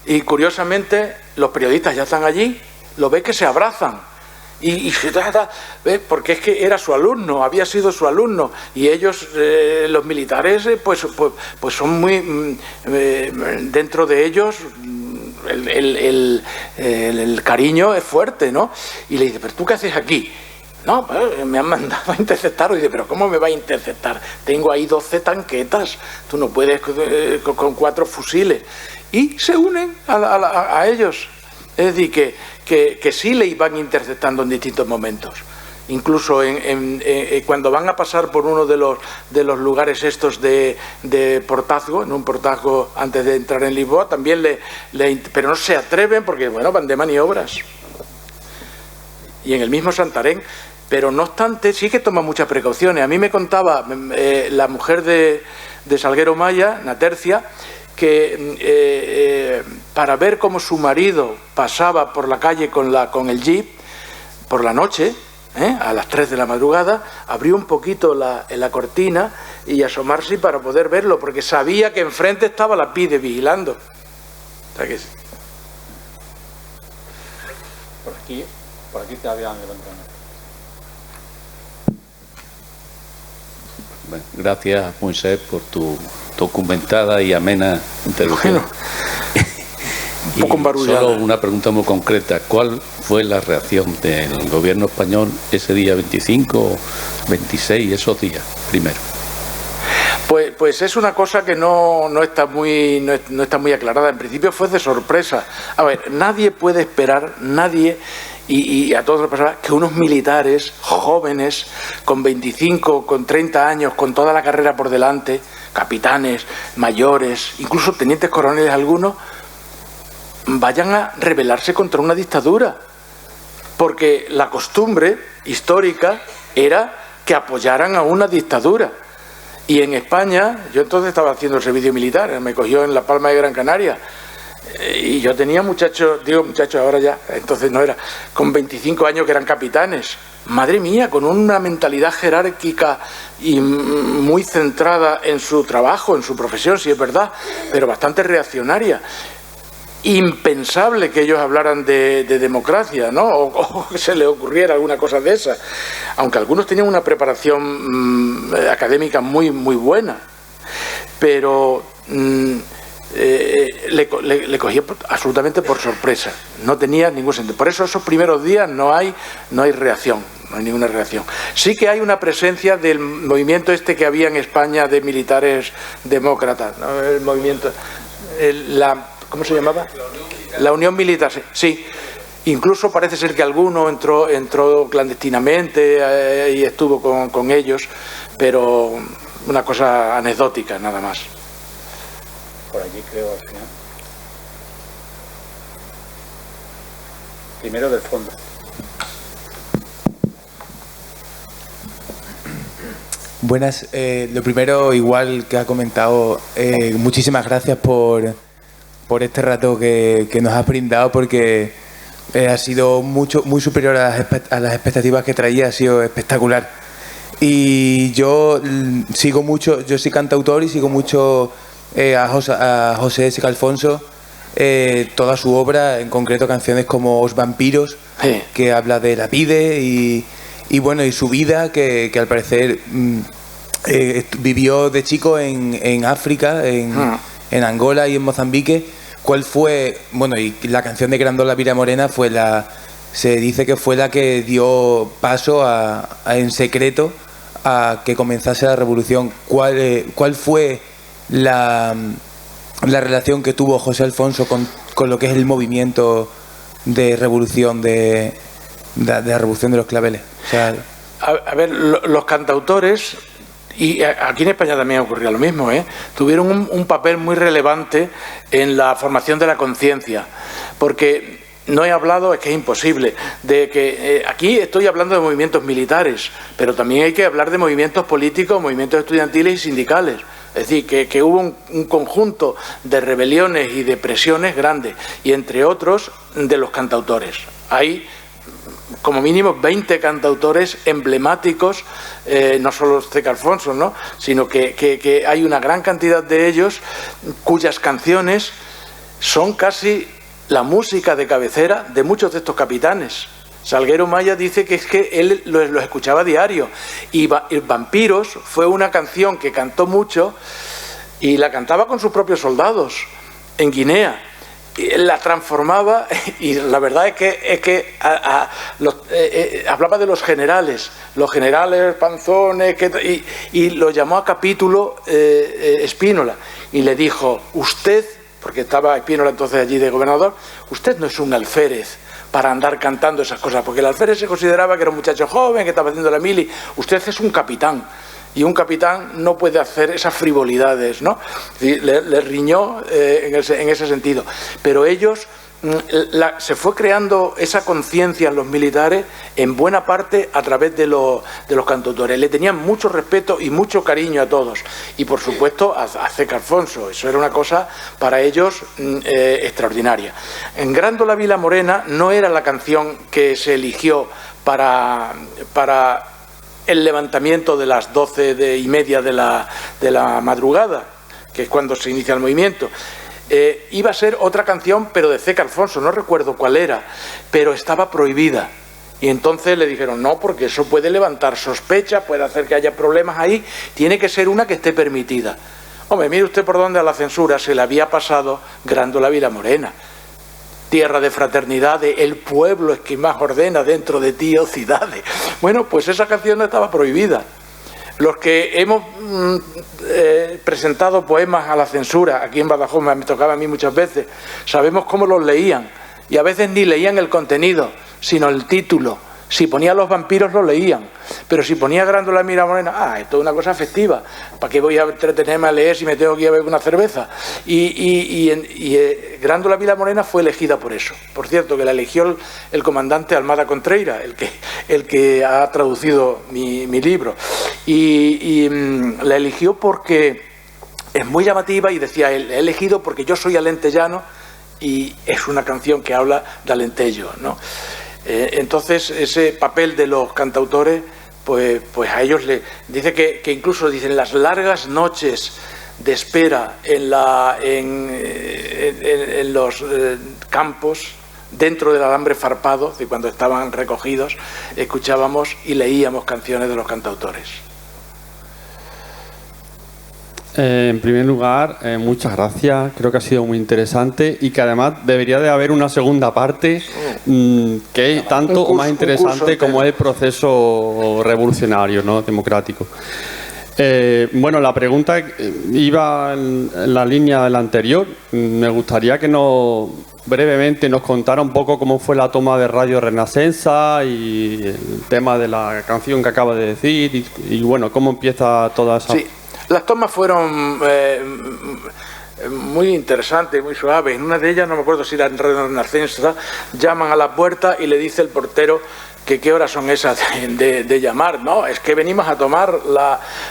Y curiosamente los periodistas ya están allí, lo ves que se abrazan. Porque es que era su alumno, había sido su alumno, y ellos, los militares, pues son muy, dentro de ellos, el cariño es fuerte, ¿no? Y le dice, ¿pero tú qué haces aquí? No, me han mandado a interceptar. Y dice, ¿pero cómo me va a interceptar? Tengo ahí 12 tanquetas, tú no puedes con 4 fusiles. Y se unen a ellos. Es decir, que sí le iban interceptando en distintos momentos. Incluso cuando van a pasar por uno de los lugares estos de portazgo, en un portazgo antes de entrar en Lisboa, también pero no se atreven porque, bueno, van de maniobras. Y en el mismo Santarém. Pero no obstante, sí que toma muchas precauciones. A mí me contaba la mujer de Salguero Maya, Natercia, que para ver cómo su marido pasaba por la calle con el jeep por la noche, a las 3 de la madrugada, abrió un poquito la cortina y asomarse para poder verlo, porque sabía que enfrente estaba la PIDE vigilando. O sea que... Por aquí te habían levantado. Bueno, gracias, Moisés, por tu documentada y amena introducción. Bueno, un poco embarullada. Solo una pregunta muy concreta. ¿Cuál fue la reacción del gobierno español ese día 25, 26, esos días, primero? Pues es una cosa que no está muy aclarada. En principio fue de sorpresa. A ver, nadie puede esperar, nadie... Y a todas las personas, que unos militares jóvenes, con 25, con 30 años, con toda la carrera por delante, capitanes, mayores, incluso tenientes coroneles algunos, vayan a rebelarse contra una dictadura. Porque la costumbre histórica era que apoyaran a una dictadura. Y en España, yo entonces estaba haciendo el servicio militar, me cogió en La Palma de Gran Canaria, y yo tenía muchachos, ahora ya, entonces no era, con 25 años que eran capitanes. Madre mía, con una mentalidad jerárquica y muy centrada en su trabajo, en su profesión, sí es verdad, pero bastante reaccionaria. Impensable que ellos hablaran de democracia, ¿no? O que se les ocurriera alguna cosa de esa. Aunque algunos tenían una preparación académica muy, muy buena. Pero... le cogía absolutamente por sorpresa, no tenía ningún sentido. Por eso esos primeros días no hay reacción, no hay ninguna reacción. Sí que hay una presencia del movimiento que había en España de militares demócratas, ¿no? El movimiento, ¿cómo se llamaba? La Unión Militar, sí. Incluso parece ser que alguno entró clandestinamente y estuvo con ellos, pero una cosa anecdótica nada más. Por allí creo al final. Primero del fondo. Buenas. Lo primero, igual que ha comentado, muchísimas gracias por este rato que nos has brindado, porque ha sido muy superior a las expectativas que traía, ha sido espectacular. Y yo sigo mucho, yo soy cantautor y sigo mucho a José Seca Alfonso, toda su obra, en concreto canciones como Os Vampiros, Sí. que habla de la vida y bueno, y su vida, que al parecer vivió de chico en África, en Angola y en Mozambique. ¿Cuál fue? Bueno, y la canción de Grandiola Vila Morena se dice que fue la que dio paso en secreto a que comenzase la revolución. ¿Cuál fue la relación que tuvo José Alfonso con lo que es el movimiento de revolución de la revolución de los claveles? O sea, A ver, los cantautores, y aquí en España también ocurría lo mismo, tuvieron un papel muy relevante en la formación de la conciencia, porque no he hablado, es que es imposible, de que aquí estoy hablando de movimientos militares, pero también hay que hablar de movimientos políticos, movimientos estudiantiles y sindicales. Es decir, que hubo un conjunto de rebeliones y de presiones grandes, y entre otros de los cantautores. Hay como mínimo 20 cantautores emblemáticos, no solo Seca Alfonso, ¿no?, sino que hay una gran cantidad de ellos cuyas canciones son casi la música de cabecera de muchos de estos capitanes. Salguero Maya dice que es que él los escuchaba a diario, y Vampiros fue una canción que cantó mucho y la cantaba con sus propios soldados en Guinea. La transformaba, y la verdad es que hablaba de los generales panzones, y lo llamó a capítulo Spínola, y le dijo: usted, porque estaba Spínola entonces allí de gobernador, usted no es un alférez para andar cantando esas cosas, porque el alférez se consideraba que era un muchacho joven que estaba haciendo la mili. Usted es un capitán, y un capitán no puede hacer esas frivolidades, ¿no? Le riñó en ese sentido. Pero ellos, se fue creando esa conciencia en los militares en buena parte a través de los cantautores. Le tenían mucho respeto y mucho cariño a todos. Y por supuesto a Seca Alfonso. Eso era una cosa para ellos extraordinaria. En Grandiola Vila Morena no era la canción que se eligió para el levantamiento de las 12:30 de la madrugada, que es cuando se inicia el movimiento. Iba a ser otra canción, pero de Seca Alfonso, no recuerdo cuál era, pero estaba prohibida. Y entonces le dijeron: no, porque eso puede levantar sospechas, puede hacer que haya problemas ahí, tiene que ser una que esté permitida. Hombre, mire usted por dónde a la censura se le había pasado Grandiola Vila Morena. Tierra de fraternidad, el pueblo es quien más ordena dentro de ti, oh ciudades. Bueno, pues esa canción no estaba prohibida. Los que hemos presentado poemas a la censura, aquí en Badajoz me tocaba a mí muchas veces, sabemos cómo los leían, y a veces ni leían el contenido, sino el título. Si ponía Los Vampiros lo leían, pero si ponía Grandiola Vila Morena, esto es una cosa festiva, ¿para qué voy a entretenerme a leer si me tengo que ir a beber una cerveza? Y Grandiola Vila Morena fue elegida por eso. Por cierto, que la eligió el comandante Almada Contreira, el que ha traducido mi libro, y la eligió porque es muy llamativa, y decía él: he elegido porque yo soy alentellano y es una canción que habla de Alentejo, ¿no? Entonces ese papel de los cantautores, pues a ellos dice que incluso dicen las largas noches de espera en los campos, dentro del alambre farpado, de cuando estaban recogidos, escuchábamos y leíamos canciones de los cantautores. En primer lugar, muchas gracias. Creo que ha sido muy interesante y que además debería de haber una segunda parte que es tanto o más interesante como es el proceso revolucionario, ¿no?, democrático. Bueno, la pregunta iba en la línea de la anterior. Me gustaría que brevemente nos contara un poco cómo fue la toma de Radio Renacenza y el tema de la canción que acaba de decir y bueno, cómo empieza toda esa... Sí. Las tomas fueron muy interesantes, muy suaves. En una de ellas, no me acuerdo si era en Radio Renacenza, llaman a la puerta y le dice el portero que qué horas son esas de llamar. No, es que venimos a tomar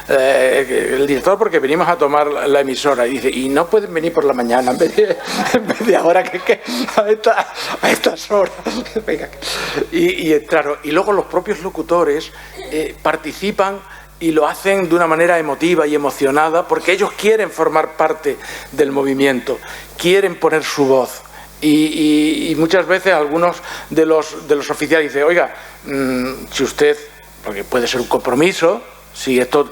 el director porque venimos a tomar la emisora. Y dice, y no pueden venir por la mañana en vez de ahora que a estas horas. Venga. Y claro, y luego los propios locutores participan y lo hacen de una manera emotiva y emocionada porque ellos quieren formar parte del movimiento, quieren poner su voz. Y muchas veces algunos de los oficiales dicen, oiga, si usted, porque puede ser un compromiso, si esto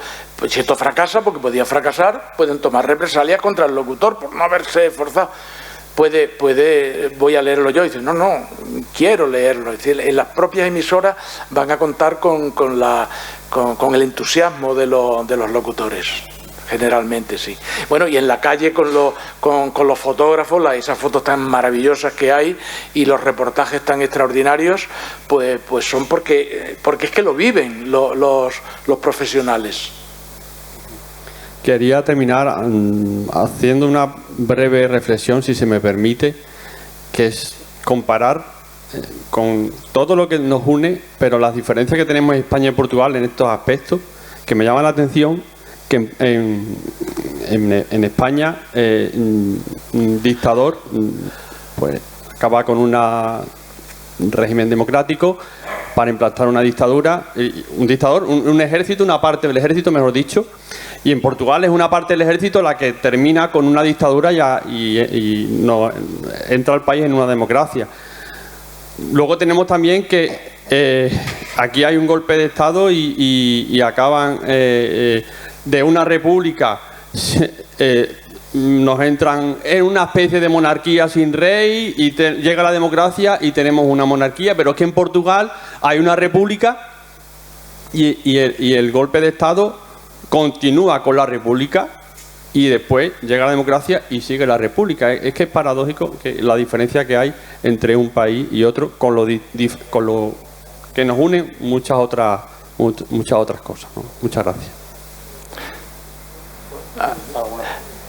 fracasa, porque podía fracasar, pueden tomar represalias contra el locutor por no haberse esforzado. Voy a leerlo yo. Y dice, no, quiero leerlo. Es decir, en las propias emisoras van a contar con el entusiasmo de los locutores. Generalmente sí. Bueno, y en la calle con los fotógrafos, esas fotos tan maravillosas que hay y los reportajes tan extraordinarios, pues son porque es que lo viven los profesionales. Quería terminar haciendo una breve reflexión, si se me permite, que es comparar con todo lo que nos une, pero las diferencias que tenemos en España y Portugal en estos aspectos, que me llama la atención, que en España un dictador pues acaba con un régimen democrático para implantar una dictadura, un ejército, una parte del ejército, mejor dicho, y en Portugal es una parte del ejército la que termina con una dictadura y no entra al país en una democracia. Luego tenemos también que aquí hay un golpe de Estado y acaban de una república, nos entran en una especie de monarquía sin rey y llega la democracia y tenemos una monarquía, pero es que en Portugal hay una república y el golpe de Estado continúa con la república y después llega la democracia y sigue la república. Es que es paradójico que la diferencia que hay entre un país y otro con lo que nos une muchas otras cosas, ¿no? Muchas gracias.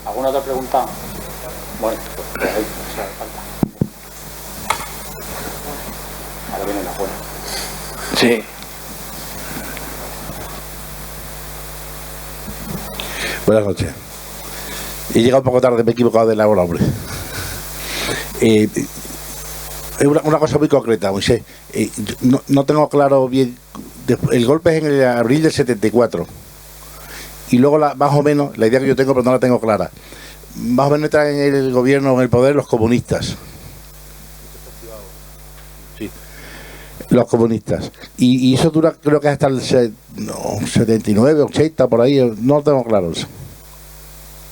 ¿Alguna otra pregunta? Bueno, pues ahí se hace falta. Ahora viene la buena. Sí. Buenas noches. He llegado un poco tarde, me he equivocado de la hora, hombre. Una cosa muy concreta, Moisés. No tengo claro bien. El golpe es en el abril del 74. Y luego, más o menos, la idea que yo tengo, pero no la tengo clara. Más o menos entran en el gobierno, en el poder, los comunistas. Sí. Los comunistas. Y eso dura, creo que hasta el 79, 80, por ahí. No lo tengo claro eso.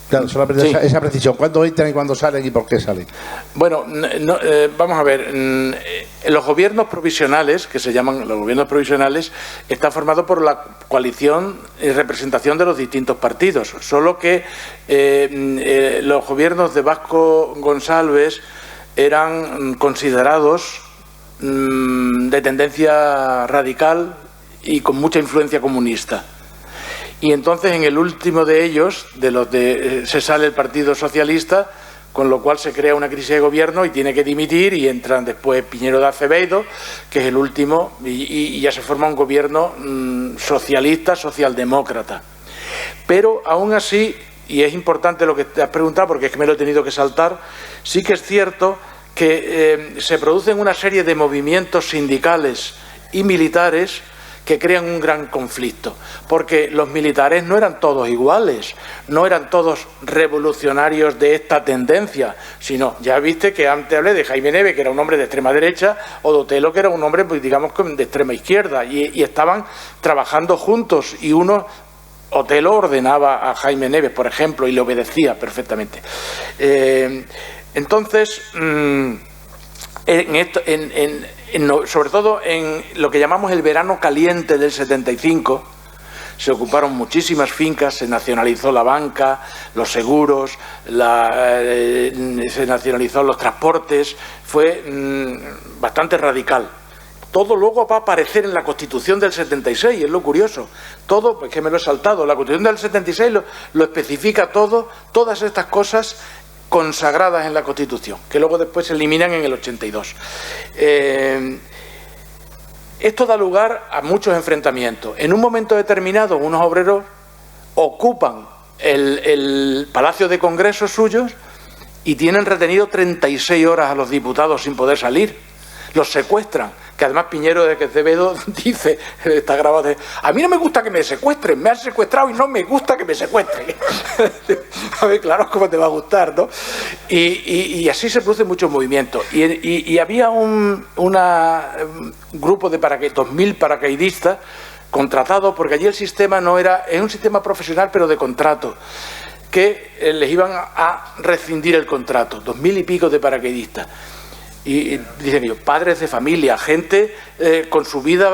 Claro, solamente sí. esa precisión. ¿Cuándo entran y cuándo salen y por qué salen? Bueno, vamos a ver. Los gobiernos provisionales, que se llaman los gobiernos provisionales, están formados por la coalición y representación de los distintos partidos. Solo que los gobiernos de Vasco González eran considerados de tendencia radical y con mucha influencia comunista. Y entonces en el último de ellos, se sale el Partido Socialista, con lo cual se crea una crisis de gobierno y tiene que dimitir y entran después Piñero de Acevedo, que es el último, y ya se forma un gobierno socialista, socialdemócrata. Pero aún así, y es importante lo que te has preguntado porque es que me lo he tenido que saltar, sí que es cierto que se producen una serie de movimientos sindicales y militares que crean un gran conflicto, porque los militares no eran todos iguales, no eran todos revolucionarios de esta tendencia, sino, ya viste que antes hablé de Jaime Neves, que era un hombre de extrema derecha, o de Otelo, que era un hombre, pues, digamos, de extrema izquierda, y estaban trabajando juntos, y Otelo ordenaba a Jaime Neves, por ejemplo, y le obedecía perfectamente. Entonces, sobre todo en lo que llamamos el verano caliente del 75, se ocuparon muchísimas fincas, se nacionalizó la banca, los seguros, se nacionalizó los transportes, fue bastante radical. Todo luego va a aparecer en la Constitución del 76, es lo curioso. Todo, pues que me lo he saltado, la Constitución del 76 lo especifica todo, todas estas cosas consagradas en la Constitución, que luego después se eliminan en el 82. Esto da lugar a muchos enfrentamientos. En un momento determinado, unos obreros ocupan el Palacio de Congresos suyos y tienen retenido 36 horas a los diputados sin poder salir. Los secuestran, que además Piñero de Acevedo dice, está grabado, a mí no me gusta que me secuestren, me han secuestrado y no me gusta que me secuestren. A ver, claro, ¿cómo te va a gustar, no? Y así se producen muchos movimientos. Y había un grupo de 2.000 paracaidistas contratados, porque allí el sistema no era, es un sistema profesional pero de contrato, que les iban a rescindir el contrato, 2.000 y pico de paracaidistas. Y dicen ellos, padres de familia, gente con su vida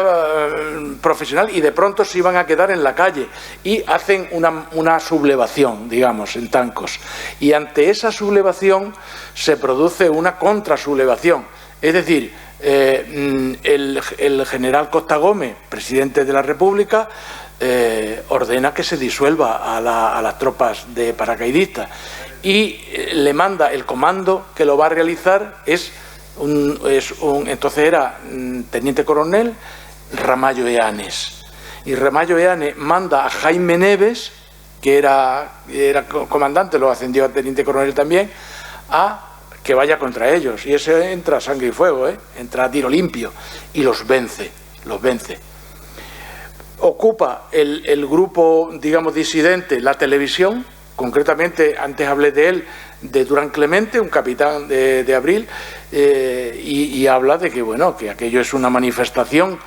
profesional, y de pronto se iban a quedar en la calle y hacen una sublevación, digamos, en Tancos. Y ante esa sublevación se produce una contrasublevación. Es decir, el general Costa Gómez, presidente de la República, ordena que se disuelva a las tropas de paracaidistas y le manda el comando que lo va a realizar entonces era teniente coronel Ramallo Eanes, y Ramallo Eanes manda a Jaime Neves, que era comandante, lo ascendió a teniente coronel también, a que vaya contra ellos, y ese entra a sangre y fuego, entra a tiro limpio y los vence. Ocupa el grupo, digamos, disidente, la televisión, concretamente, antes hablé de él, de Durán Clemente, un capitán de Abril, y habla de que, bueno, que aquello es una manifestación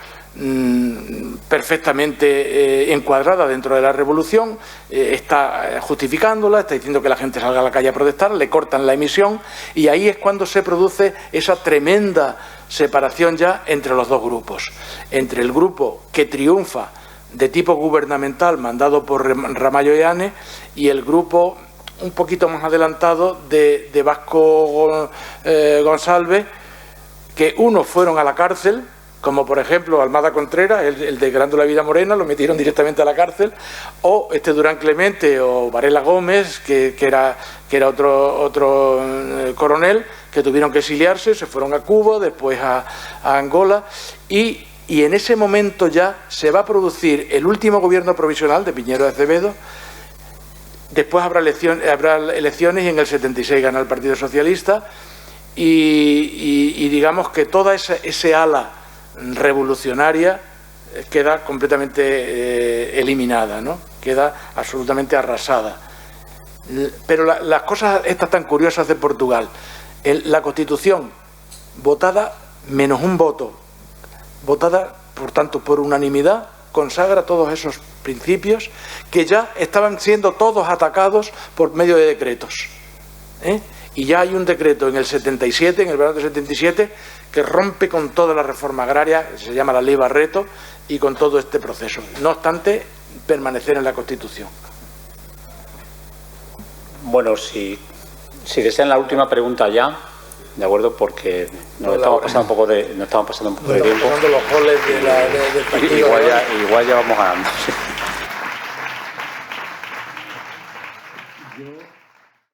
perfectamente encuadrada dentro de la revolución, está justificándola, está diciendo que la gente salga a la calle a protestar, le cortan la emisión, y ahí es cuando se produce esa tremenda separación ya entre los dos grupos, entre el grupo que triunfa de tipo gubernamental mandado por Ramallo Eanes y el grupo un poquito más adelantado de Vasco González, que unos fueron a la cárcel, como por ejemplo Almada Contreras, el de Grándola Vida Morena, lo metieron directamente a la cárcel, o Durán Clemente o Varela Gómez, que era otro coronel, que tuvieron que exiliarse, se fueron a Cuba, después a Angola, y en ese momento ya se va a producir el último gobierno provisional de Piñero de Acevedo. Después habrá elecciones y en el 76 gana el Partido Socialista y digamos que toda ese ala revolucionaria queda completamente eliminada, ¿no? Queda absolutamente arrasada. Pero las cosas estas tan curiosas de Portugal, la Constitución votada menos un voto, votada por tanto por unanimidad, consagra todos esos principios que ya estaban siendo todos atacados por medio de decretos. Y ya hay un decreto en el 77, en el verano del 77, que rompe con toda la reforma agraria, se llama la Ley Barreto, y con todo este proceso. No obstante, permanecer en la Constitución. Bueno, si desean la última pregunta ya, de acuerdo, porque nos estamos pasando un poco de tiempo. Los goles del partido. Igual ya vamos ganando. Sí.